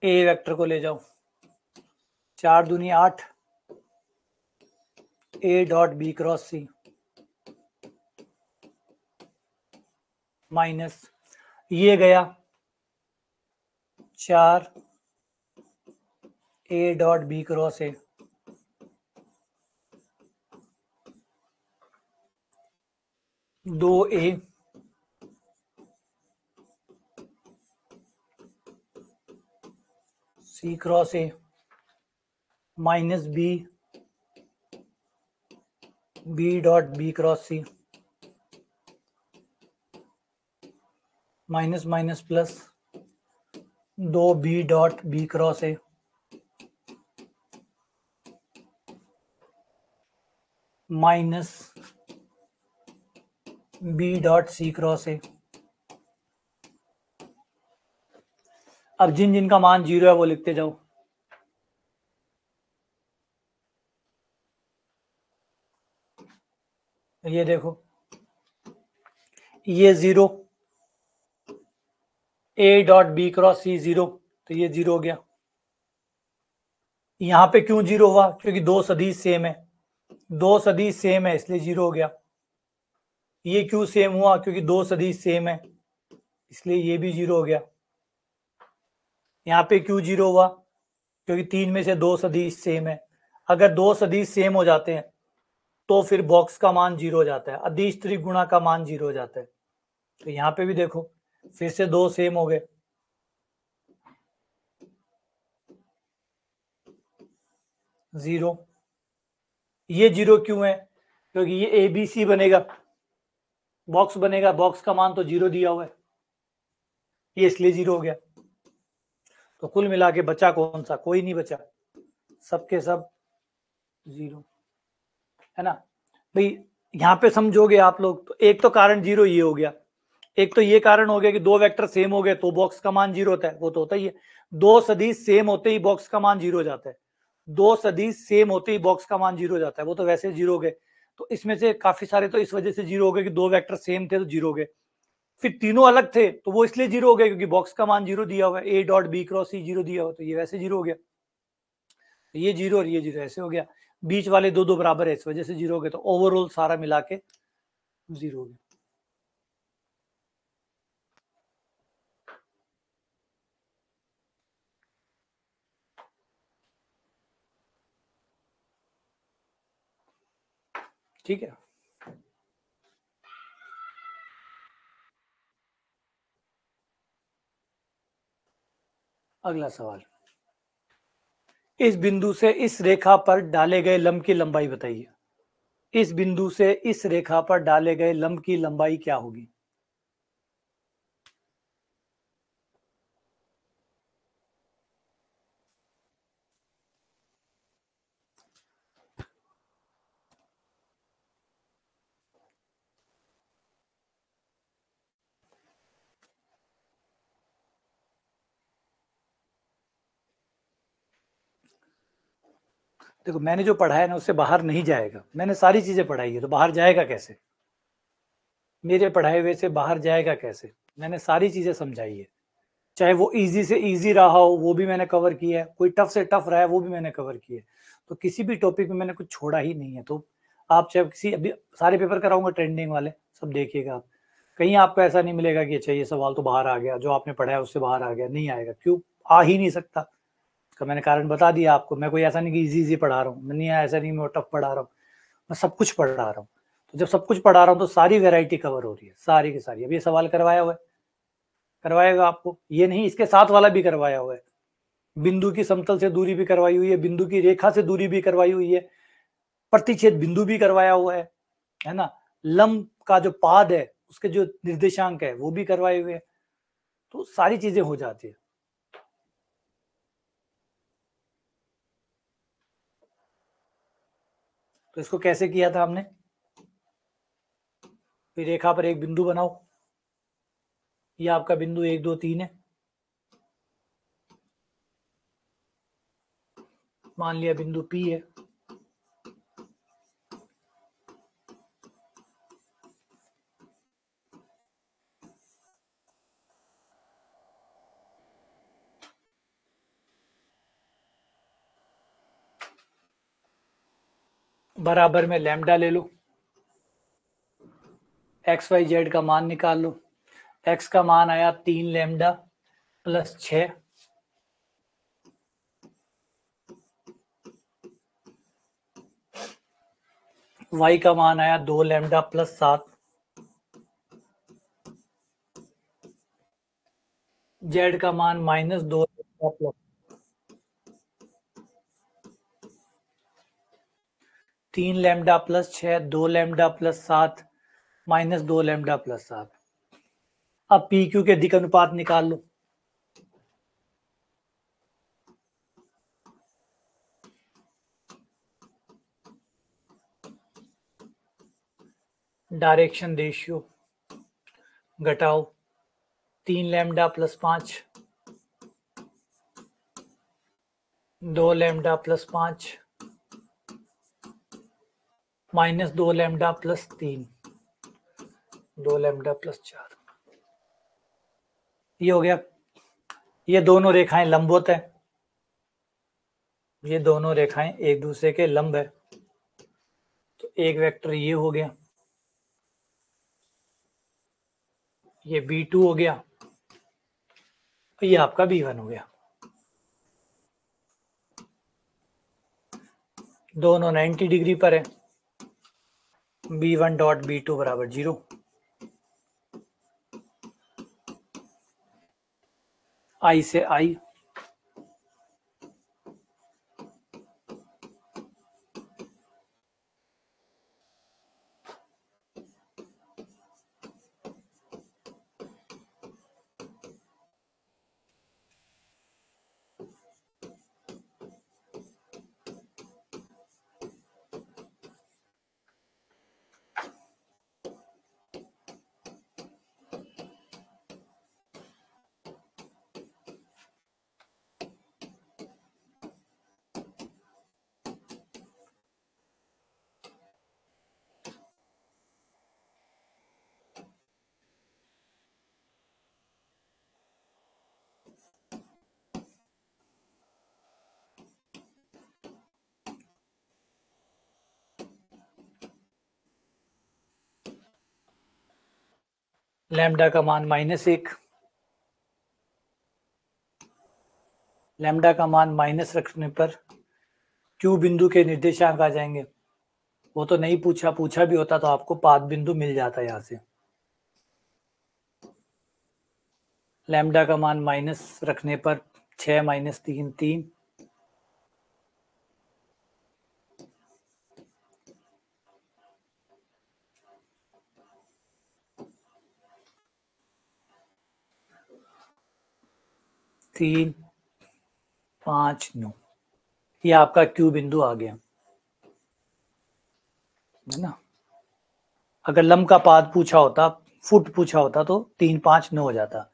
ए वेक्टर को ले जाओ, 4 दूनी 8, A dot B cross C minus ये गया 4 A dot B cross A 2a c cross a minus b dot b cross c minus minus plus 2b dot b cross a minus b dot c cross a। अब जिन जिन का मान 0 है वो लिखते जाओ। ये देखो, ये 0, a dot b cross c 0, तो ये 0 हो गया। यहां पे क्यों 0 हुआ? क्योंकि दो सदिश सेम है, दो सदिश सेम है इसलिए 0 हो गया। ये क्यों सेम हुआ? क्योंकि दो सदिश सेम है इसलिए ये भी 0 हो गया। यहाँ पे क्यों 0 हुआ? क्योंकि 3 में से दो सदिश सेम है। अगर दो सदिश सेम हो जाते हैं तो फिर बॉक्स का मान 0 हो जाता है, अदिश त्रिगुणा का मान 0 हो जाता है। तो यहाँ पे भी देखो फिर से दो सेम हो गए, 0। ये 0 क्यों है? क्योंकि ये ए बी सी बनेगा, बॉक्स बनेगा, बॉक्स का मान तो 0 दिया हुआ है, ये इसलिए 0 हो गया। तो कुल मिला के बचा कौन सा? कोई नहीं बचा, सबके सब 0, है ना भाई। यहाँ पे समझोगे आप लोग तो एक तो कारण 0 ये हो गया, एक तो ये कारण हो गया कि दो वेक्टर सेम हो गए तो बॉक्स का मान 0 होता है, वो तो होता ही है। दो सदिश सेम होते ही बॉक्स का मान 0 हो जाता है, दो सदिश सेम होते ही बॉक्स का मान 0 हो जाता है, वो तो वैसे 0 हो गए। तो इसमें से काफी सारे तो इस वजह से 0 हो गए कि दो वेक्टर सेम थे तो 0 हो गए। फिर तीनों अलग थे तो वो इसलिए 0 हो गए क्योंकि बॉक्स का मान 0 दिया हुआ है, a डॉट बी क्रॉस सी 0 दिया हुआ, तो ये वैसे 0 हो गया। तो ये 0 और ये 0 ऐसे हो गया, बीच वाले दो दो बराबर है इस वजह से 0 हो गए। तो ओवरऑल सारा मिला के 0 हो गया। ठीक है, अगला सवाल, इस बिंदु से इस रेखा पर डाले गए लंब की लंबाई बताइए। इस बिंदु से इस रेखा पर डाले गए लंब की लंबाई क्या होगी? देखो मैंने जो पढ़ा है ना उससे बाहर नहीं जाएगा, मैंने सारी चीजें पढ़ाई है, तो बाहर जाएगा कैसे? मेरे पढ़ाए हुए से बाहर जाएगा कैसे? मैंने सारी चीजें समझाई है, चाहे वो इजी से इजी रहा हो वो भी मैंने कवर किया है, कोई टफ से टफ रहा है वो भी मैंने कवर किया है। तो किसी भी टॉपिक में मैंने कुछ छोड़ा ही नहीं है। तो आप चाहे किसी, अभी सारे पेपर कराऊंगा ट्रेंडिंग वाले, सब देखिएगा आप, कहीं आपको ऐसा नहीं मिलेगा कि अच्छा ये सवाल तो बाहर आ गया, जो आपने पढ़ा है उससे बाहर आ गया, नहीं आएगा। क्यों आ ही नहीं सकता? इसका मैंने कारण बता दिया आपको। मैं कोई ऐसा नहीं कि इजी इजी पढ़ा रहा हूँ, मैं नहीं, ऐसा नहीं मैं टफ पढ़ा रहा हूँ, मैं सब कुछ पढ़ा रहा हूँ। तो जब सब कुछ पढ़ा रहा हूँ तो सारी वेराइटी कवर हो रही है, सारी की सारी। अब ये सवाल करवाया हुआ है, करवाएगा आपको, ये नहीं इसके साथ वाला भी करवाया हुआ है, बिंदु की समतल से दूरी भी करवाई हुई है, बिंदु की रेखा से दूरी भी करवाई हुई है, प्रतिच्छेद बिंदु भी करवाया हुआ है ना, लंब का जो पाद है उसके जो निर्देशांक है वो भी करवाए हुए हैं। तो सारी चीजें हो जाती है। तो इसको कैसे किया था हमने? फिर रेखा पर एक बिंदु बनाओ, ये आपका बिंदु 1 2 3 है, मान लिया बिंदु P है, बराबर में लैम्डा ले लो, एक्स वाई जेड का मान निकाल लो। एक्स का मान आया 3 लैम्डा प्लस 6, वाई का मान आया 2 लैम्डा प्लस 7, जेड का मान -2 plus 3 lambda plus 6, 2 lambda plus 7, -2 lambda plus 7। अब पी क्यू के दिक् अनुपात निकाल लो। डायरेक्शन रेशियो घटाओ 3 lambda plus 5, 2 lambda plus 5, -2 lambda plus 3, 2 lambda plus 4। ये हो गया। ये दोनों रेखाएं लंबवत है, ये दोनों रेखाएं एक दूसरे के लंब है, तो एक वेक्टर ये हो गया, ये B2 हो गया, ये आपका B1 हो गया। दोनों 90 डिग्री पर है। B1 डॉट B2 बराबर 0। I से I, लैम्डा का मान -1, लैम्डा का मान माइनस रखने पर क्यू बिंदु के निर्देशांक आ जाएंगे। वो तो नहीं पूछा, पूछा भी होता तो आपको पाद बिंदु मिल जाता यहां से। लैम्डा का मान माइनस रखने पर 6 - 3, 3, तीन 5 9। ये आपका क्यू बिंदु आ गया, है ना। अगर लंब का पाद पूछा होता, फुट पूछा होता तो 3 5 9 हो जाता।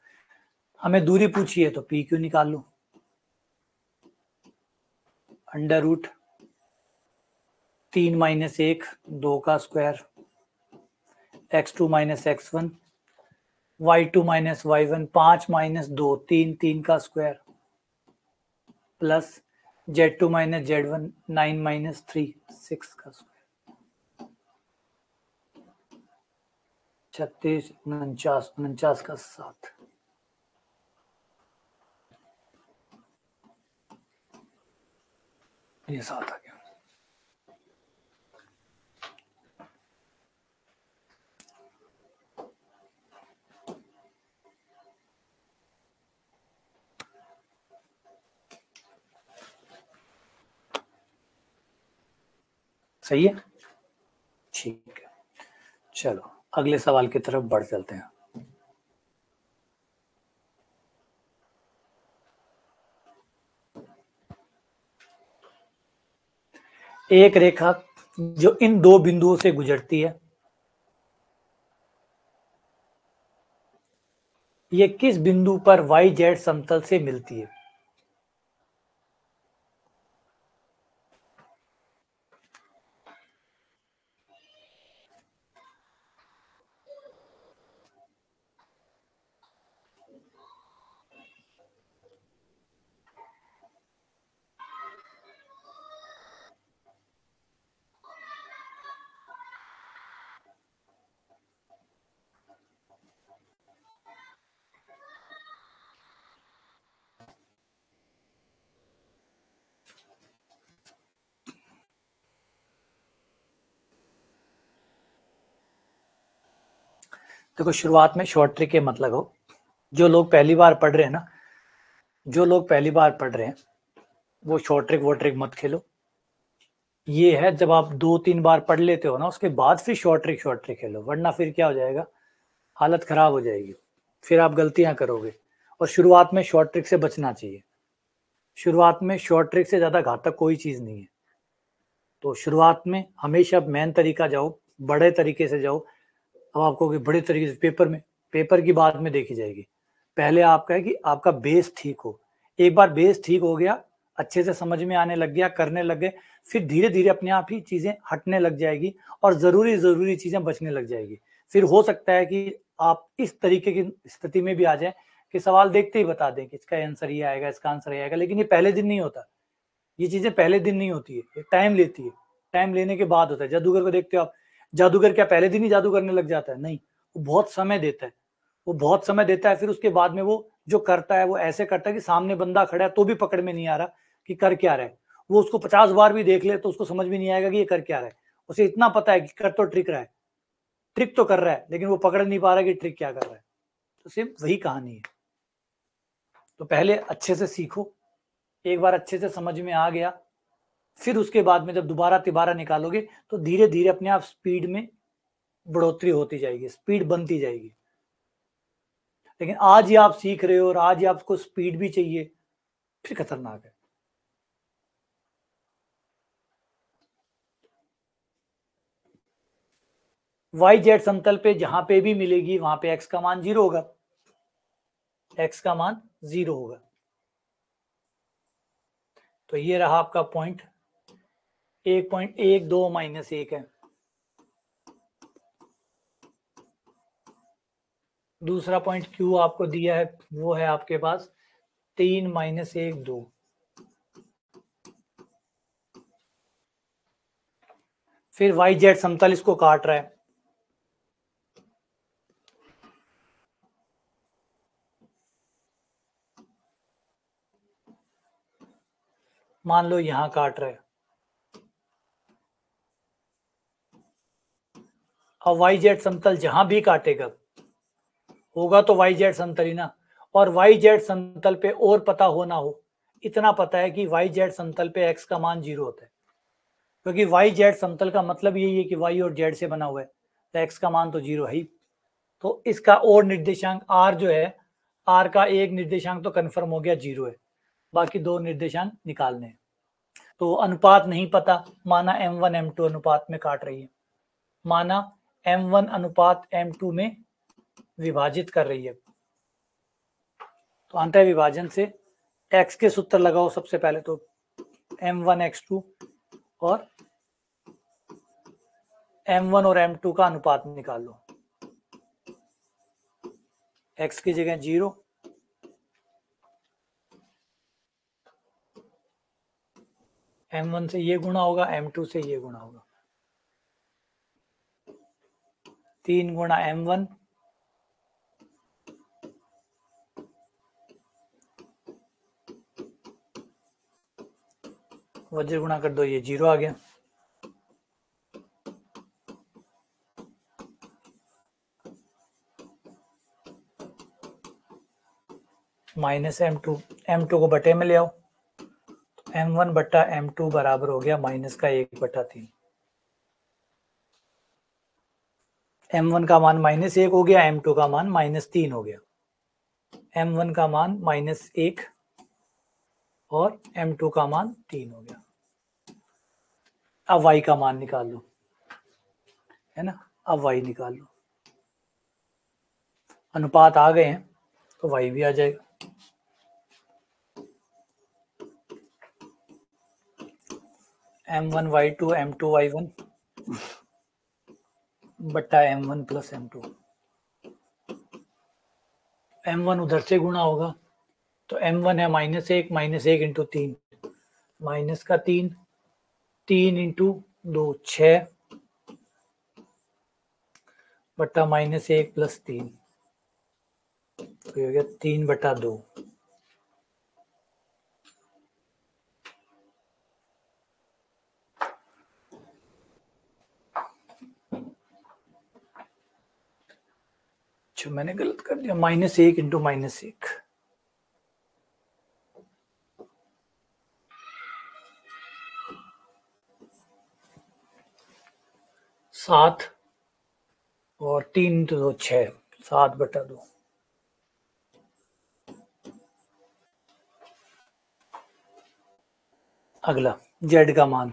हमें दूरी पूछी है तो पी क्यू निकाल लो। अंडर रूट 3 - 1 2 का square, x2 - x1, y2 - y1 5 - 2 3 3 का स्क्वायर, प्लस z2 - z1 9 - 3 6 का स्क्वायर, 36 49 49 का 7। ये 7 आ गया। सही है, ठीक है। चलो अगले सवाल की तरफ बढ़ चलते हैं। एक रेखा जो इन दो बिंदुओं से गुजरती है, ये किस बिंदु पर वाई जेड समतल से मिलती है? देखो शुरुआत में शॉर्ट ट्रिक के मतलब हो, जो लोग पहली बार पढ़ रहे हैं ना, जो लोग पहली बार पढ़ रहे हैं वो शॉर्ट ट्रिक वो ट्रिक मत खेलो। ये है जब आप 2-3 बार पढ़ लेते हो ना, उसके बाद फिर शॉर्ट ट्रिक खेलो, वरना फिर क्या हो जाएगा, हालत खराब हो जाएगी, फिर आप गलतियां करोगे। और शुरुआत में शॉर्ट ट्रिक से बचना चाहिए। शुरुआत में शॉर्ट ट्रिक से ज्यादा घातक कोई चीज नहीं है। तो शुरुआत में हमेशा मेन तरीका जाओ, बड़े तरीके से जाओ। अब आपको बड़े तरीके से पेपर की बाद में देखी जाएगी। पहले आपका है कि आपका बेस ठीक हो। एक बार बेस ठीक हो गया, अच्छे से समझ में आने लग गया, करने लग गए, फिर धीरे धीरे अपने आप ही चीजें हटने लग जाएगी और जरूरी चीजें बचने लग जाएगी। फिर हो सकता है कि आप इस तरीके की स्थिति में भी आ जाए कि सवाल देखते ही बता दें कि इसका आंसर ये आएगा, इसका आंसर ये आएगा, लेकिन ये पहले दिन नहीं होता। ये चीजें पहले दिन नहीं होती है, ये टाइम लेती है। टाइम लेने के बाद होता है। जादूगर को देखते हो आप, जादूगर क्या पहले दिन ही जादू करने लग जाता है? नहीं, वो बहुत समय देता है। वो बहुत समय देता है, फिर उसके बाद में वो जो करता है वो ऐसे करता है कि सामने बंदा खड़ा है तो भी पकड़ में नहीं आ रहा कि कर क्या रहा है। वो उसको 50 बार भी देख ले तो उसको समझ में नहीं आएगा कि ये कर क्या रहा है। उसे इतना पता है कि कर तो ट्रिक रहा है, ट्रिक तो कर रहा है, लेकिन वो पकड़ नहीं पा रहा कि ट्रिक क्या कर रहा है। तो सिर्फ वही कहानी है। तो पहले अच्छे से सीखो, एक बार अच्छे से समझ में आ गया, फिर उसके बाद में जब दोबारा तिबारा निकालोगे तो धीरे धीरे अपने आप स्पीड में बढ़ोतरी होती जाएगी, स्पीड बनती जाएगी। लेकिन आज ही आप सीख रहे हो और आज ही आपको स्पीड भी चाहिए, फिर खतरनाक है। वाई जेड समतल पे जहां पे भी मिलेगी वहां पे एक्स का मान 0 होगा, एक्स का मान 0 होगा। तो ये रहा आपका पॉइंट 1.12 - 1 है। दूसरा पॉइंट क्यू आपको दिया है, वो है आपके पास 3 - 1 2। फिर वाई जेड समतल इसको काट रहा है, मान लो यहां काट रहा है। अब वाई जेड समतल जहां भी काटेगा होगा तो वाई जेड समतल ही ना। और वाई जेड समतल पे और पता हो ना हो, इतना पता है कि वाई जेड समतल पे एक्स का मान 0 होता है, क्योंकि वाई जेड समतल का मतलब यही है कि वाई और जेड से बना हुआ है, तो एक्स का मान तो 0 है ही। तो इसका और निर्देशांक आर जो है, आर का एक निर्देशांक तो कंफर्म हो गया 0 है, बाकी दो निर्देशांक निकालने हैं। तो अनुपात नहीं पता, माना M1 M2 अनुपात में काट रही है, माना M1 अनुपात M2 में विभाजित कर रही है। तो अंतः विभाजन से x के सूत्र लगाओ सबसे पहले, तो M1 X2 और M1 और M2 का अनुपात निकाल लो। x की जगह 0, M1 से ये गुणा होगा, M2 से ये गुणा होगा, 3 गुणा M1 वज्र गुणा कर दो, ये 0 आ गया। माइनस M2 को बटे में ले आओ, M1 बट्टा M2 बराबर हो गया -1/3। M1 का मान -1 हो गया, M2 का मान -3 हो गया। M1 का मान -1 और M2 का मान 3 हो गया। अब y का मान निकाल लो, है ना। अब y निकाल लो, अनुपात आ गए हैं तो y भी आ जाएगा। M1 Y2 M2 Y1 बट्टा M1 प्लस M2। M1 उधर से गुणा होगा, तो M1 है -1 इंटू 3, माइनस का 3, 3 इंटू 2 6 बट्टा -1 प्लस 3, तो ये हो गया 3/2। अच्छा मैंने गलत कर दिया, -1 इंटू -1, 7 और 3 इंटू 2 6, 7/2। अगला जेड का मान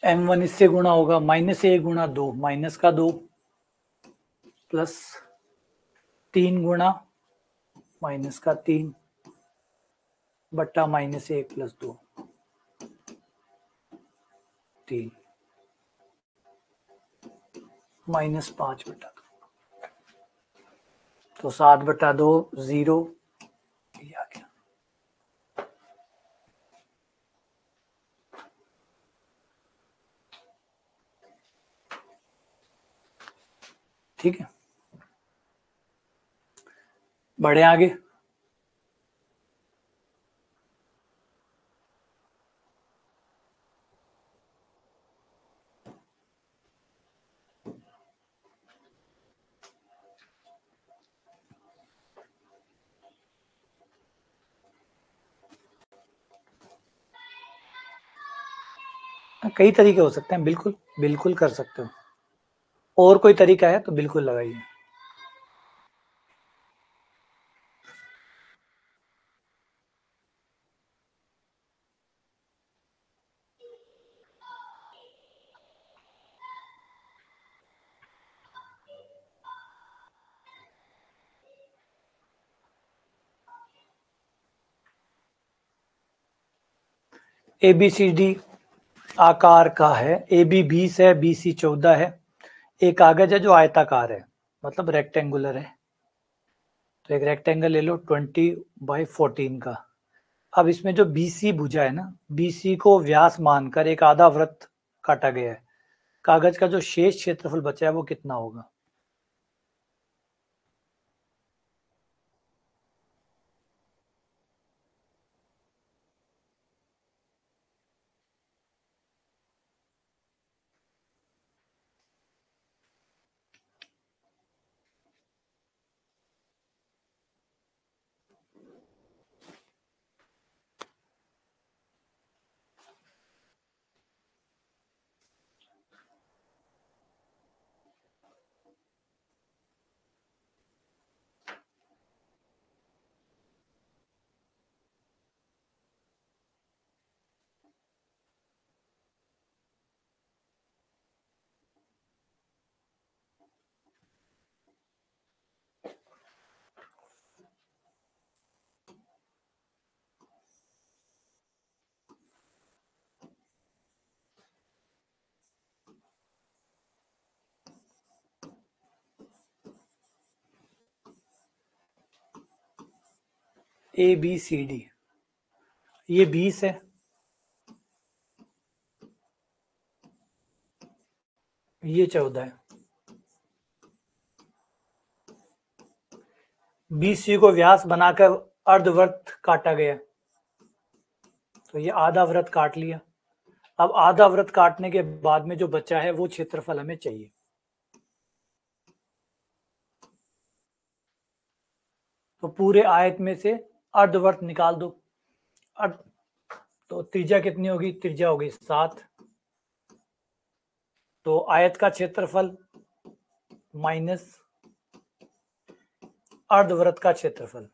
m1 इससे गुणा होगा, -1 गुणा 2 माइनस का 2 प्लस 3 गुणा माइनस का 3 बट्टा -1 प्लस 2 3 -5/2, तो 7/2 0 ये आ गया। ठीक है, बढ़े आगे। कई तरीके हो सकते हैं, बिल्कुल बिल्कुल कर सकते हो, और कोई तरीका है तो बिल्कुल लगाइए। ABCD आकार का है, AB 20 है, BC 14 है। एक कागज है जो आयताकार है, मतलब रेक्टेंगुलर है, तो एक रेक्टेंगल ले लो 20/14 का। अब इसमें जो BC भुजा है ना, BC को व्यास मानकर एक आधा वृत्त काटा गया है। कागज का जो शेष क्षेत्रफल बचा है वो कितना होगा? ABCD, ये 20 है, ये 14 है। BC को व्यास बनाकर अर्धवृत्त काटा गया, तो ये आधा वृत्त काट लिया। अब आधा वृत्त काटने के बाद में जो बचा है वो क्षेत्रफल हमें चाहिए। तो पूरे आयत में से अर्धवृत्त निकाल दो। तो त्रिज्या कितनी होगी? त्रिज्या होगी 7, तो आयत का क्षेत्रफल माइनस अर्धवृत्त का क्षेत्रफल।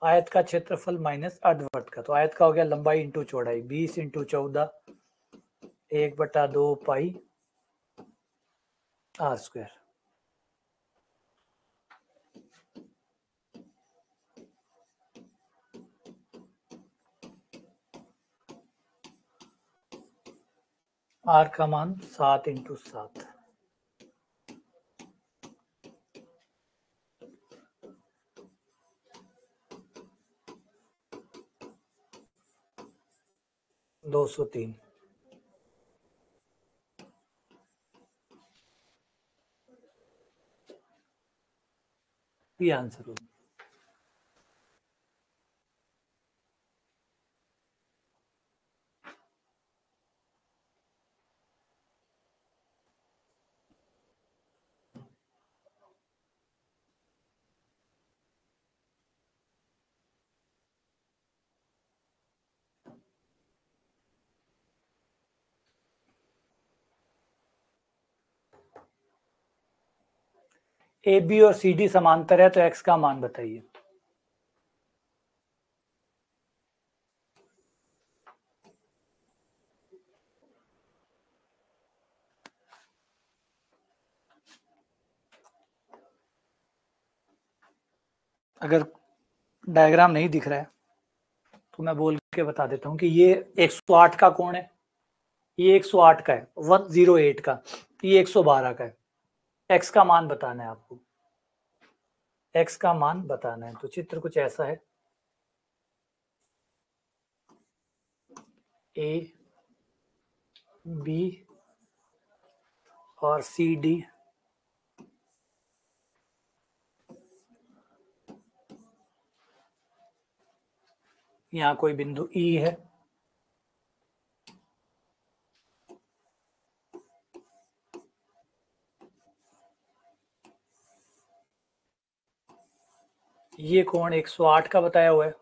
आयत का क्षेत्रफल माइनस अर्धवृत्त का, तो आयत का हो गया लंबाई इंटू चौड़ाई, 20 into 14 1/2 pi R square. R का मान 7 इंटू 7, दो सौ तीन। ये आंसर होगा। ए बी और सी डी समांतर है तो एक्स का मान बताइए। अगर डायग्राम नहीं दिख रहा है तो मैं बोल के बता देता हूं कि ये 108 का कोण है, ये 108 का है, 108 का, ये 112 का है। एक्स का मान बताना है आपको, एक्स का मान बताना है। तो चित्र कुछ ऐसा है, ए बी और सी डी, यहाँ कोई बिंदु ई है, ये कोण 108 का बताया हुआ है।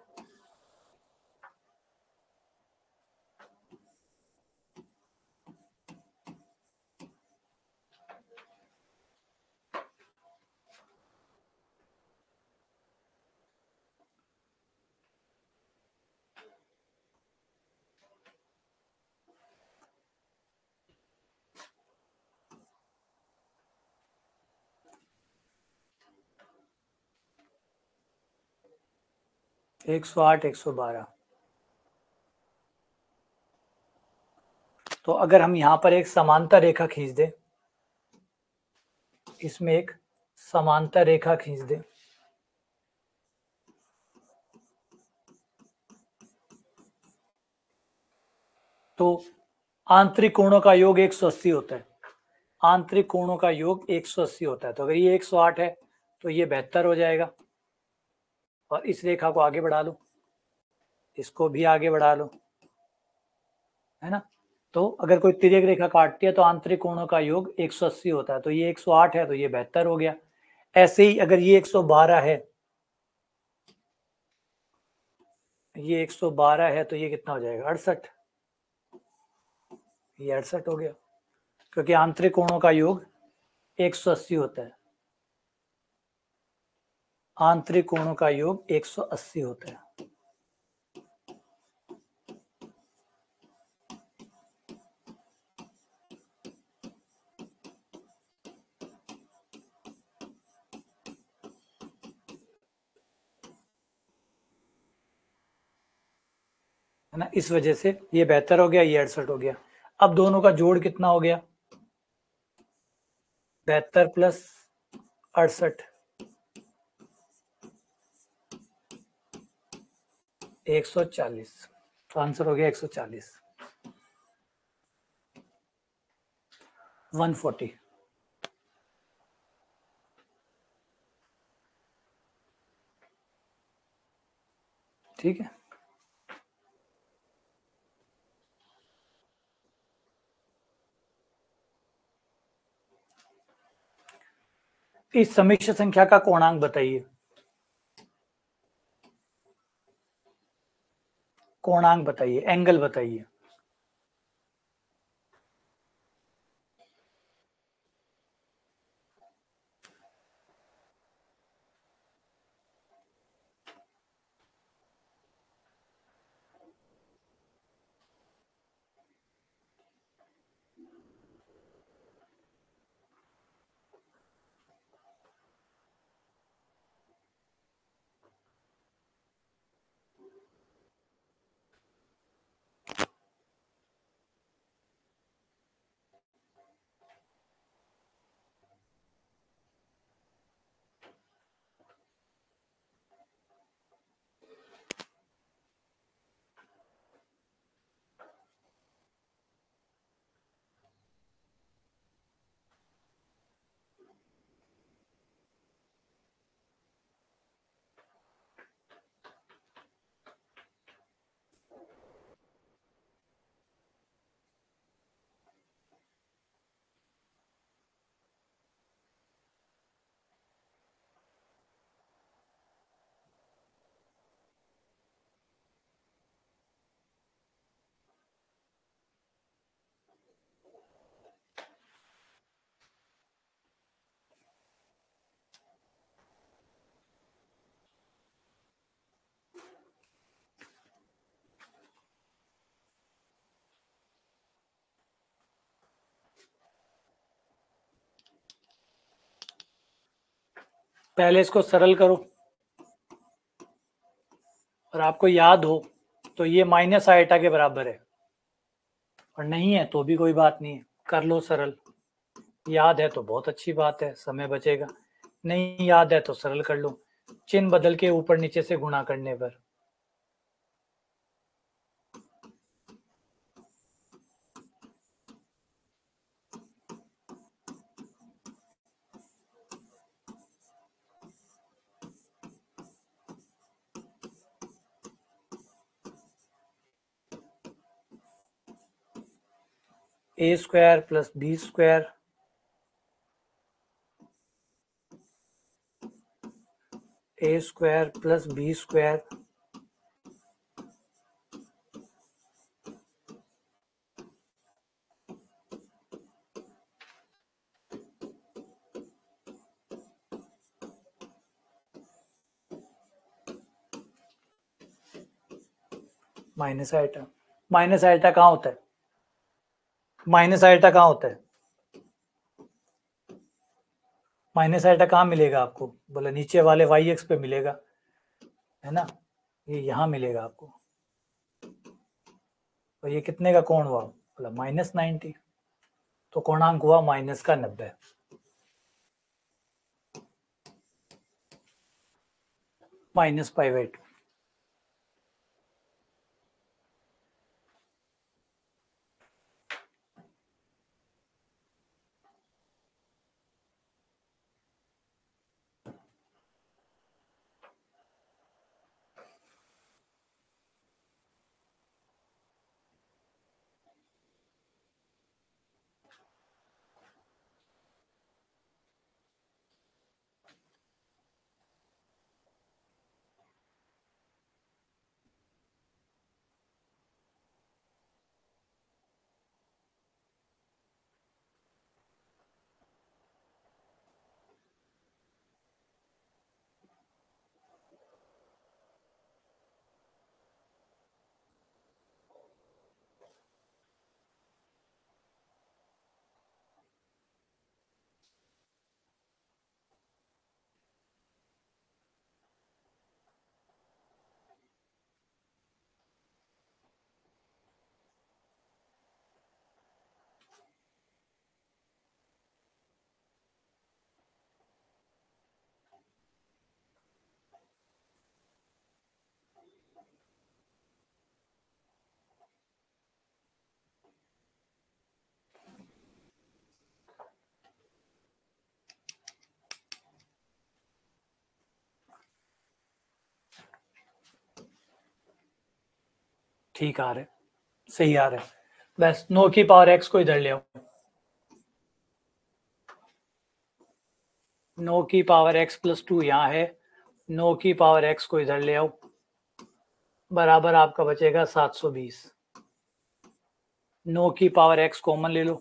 एक सौ आठ 112। तो अगर हम यहाँ पर एक समांतर रेखा खींच दें, इसमें एक समांतर रेखा खींच दें, तो आंतरिक कोणों का योग 180 होता है। आंतरिक कोणों का योग 180 होता है। तो अगर ये 108 है तो ये 72 हो जाएगा। और इस रेखा को आगे बढ़ा लो, इसको भी आगे बढ़ा लो, है ना। तो अगर कोई तिर्यक रेखा काटती है तो आंतरिक कोणों का योग 180 होता है। तो ये 108 है तो ये 72 हो गया। ऐसे ही अगर ये 112 है, ये 112 है तो ये कितना हो जाएगा, 68। ये 68 हो गया, क्योंकि आंतरिक कोणों का योग 180 होता है। आंतरिक कोणों का योग 180 होता है। है ना, इस वजह से ये 72 हो गया, ये 68 हो गया। अब दोनों का जोड़ कितना हो गया, 72 प्लस 68, 140। तो आंसर हो गया 140, 140। ठीक है। इस समिश्र संख्या का कोणांक बताइए। कोणांक बताइए, एंगल बताइए। पहले इसको सरल करो, और आपको याद हो तो ये माइनस आइटा के बराबर है, और नहीं है तो भी कोई बात नहीं है, कर लो सरल। याद है तो बहुत अच्छी बात है, समय बचेगा। नहीं याद है तो सरल कर लो, चिन्ह बदल के ऊपर नीचे से गुणा करने पर। A square plus B square A square plus B square minus आइटा। माइनस आइटा कहाँ होता है? माइनस आइटा कहाँ होता है? माइनस आइटा कहाँ मिलेगा आपको? बोला नीचे वाले वाई एक्स पे मिलेगा, है ना, ये यहाँ मिलेगा आपको। और ये कितने का कोण हुआ? बोला -90, तो कोणांक हुआ -90। -π/2। ठीक आ रहे, सही आ रहे। बस 9 की पावर एक्स को इधर ले आओ, 9 की पावर एक्स प्लस 2 यहाँ है, 9 की पावर एक्स को इधर ले आओ, बराबर आपका बचेगा 720। 9 की पावर एक्स कॉमन ले लो,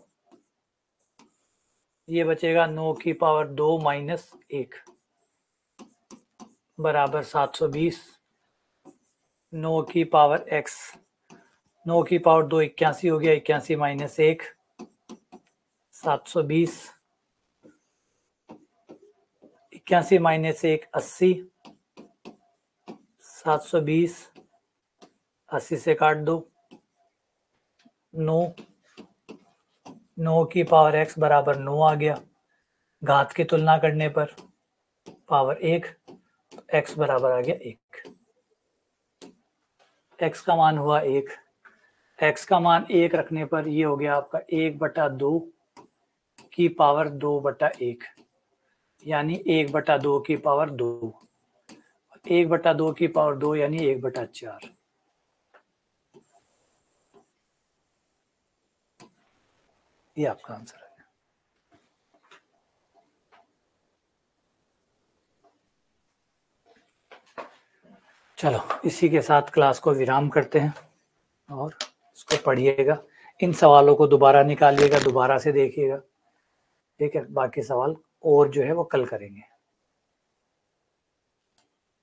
ये बचेगा 9 की पावर 2 माइनस 1 बराबर 720। 9 की पावर एक्स, 9 की पावर 2 81 हो गया, 81 माइनस 1 720, 81 माइनस 1 80, 720 80 से काट दो, 9, 9 की पावर एक्स बराबर 9 आ गया, घात की तुलना करने पर पावर 1, तो एक्स बराबर आ गया 1। एक्स का मान हुआ 1, एक्स का मान 1 रखने पर ये हो गया आपका 1/2 की पावर 2/1, यानी 1/2 की पावर 2, 1/2 की पावर 2 यानी 1/4। ये आपका आंसर है। चलो इसी के साथ क्लास को विराम करते हैं, और इसको पढ़िएगा, इन सवालों को दोबारा निकालिएगा, दोबारा से देखिएगा, ठीक है। बाकी सवाल और जो है वो कल करेंगे।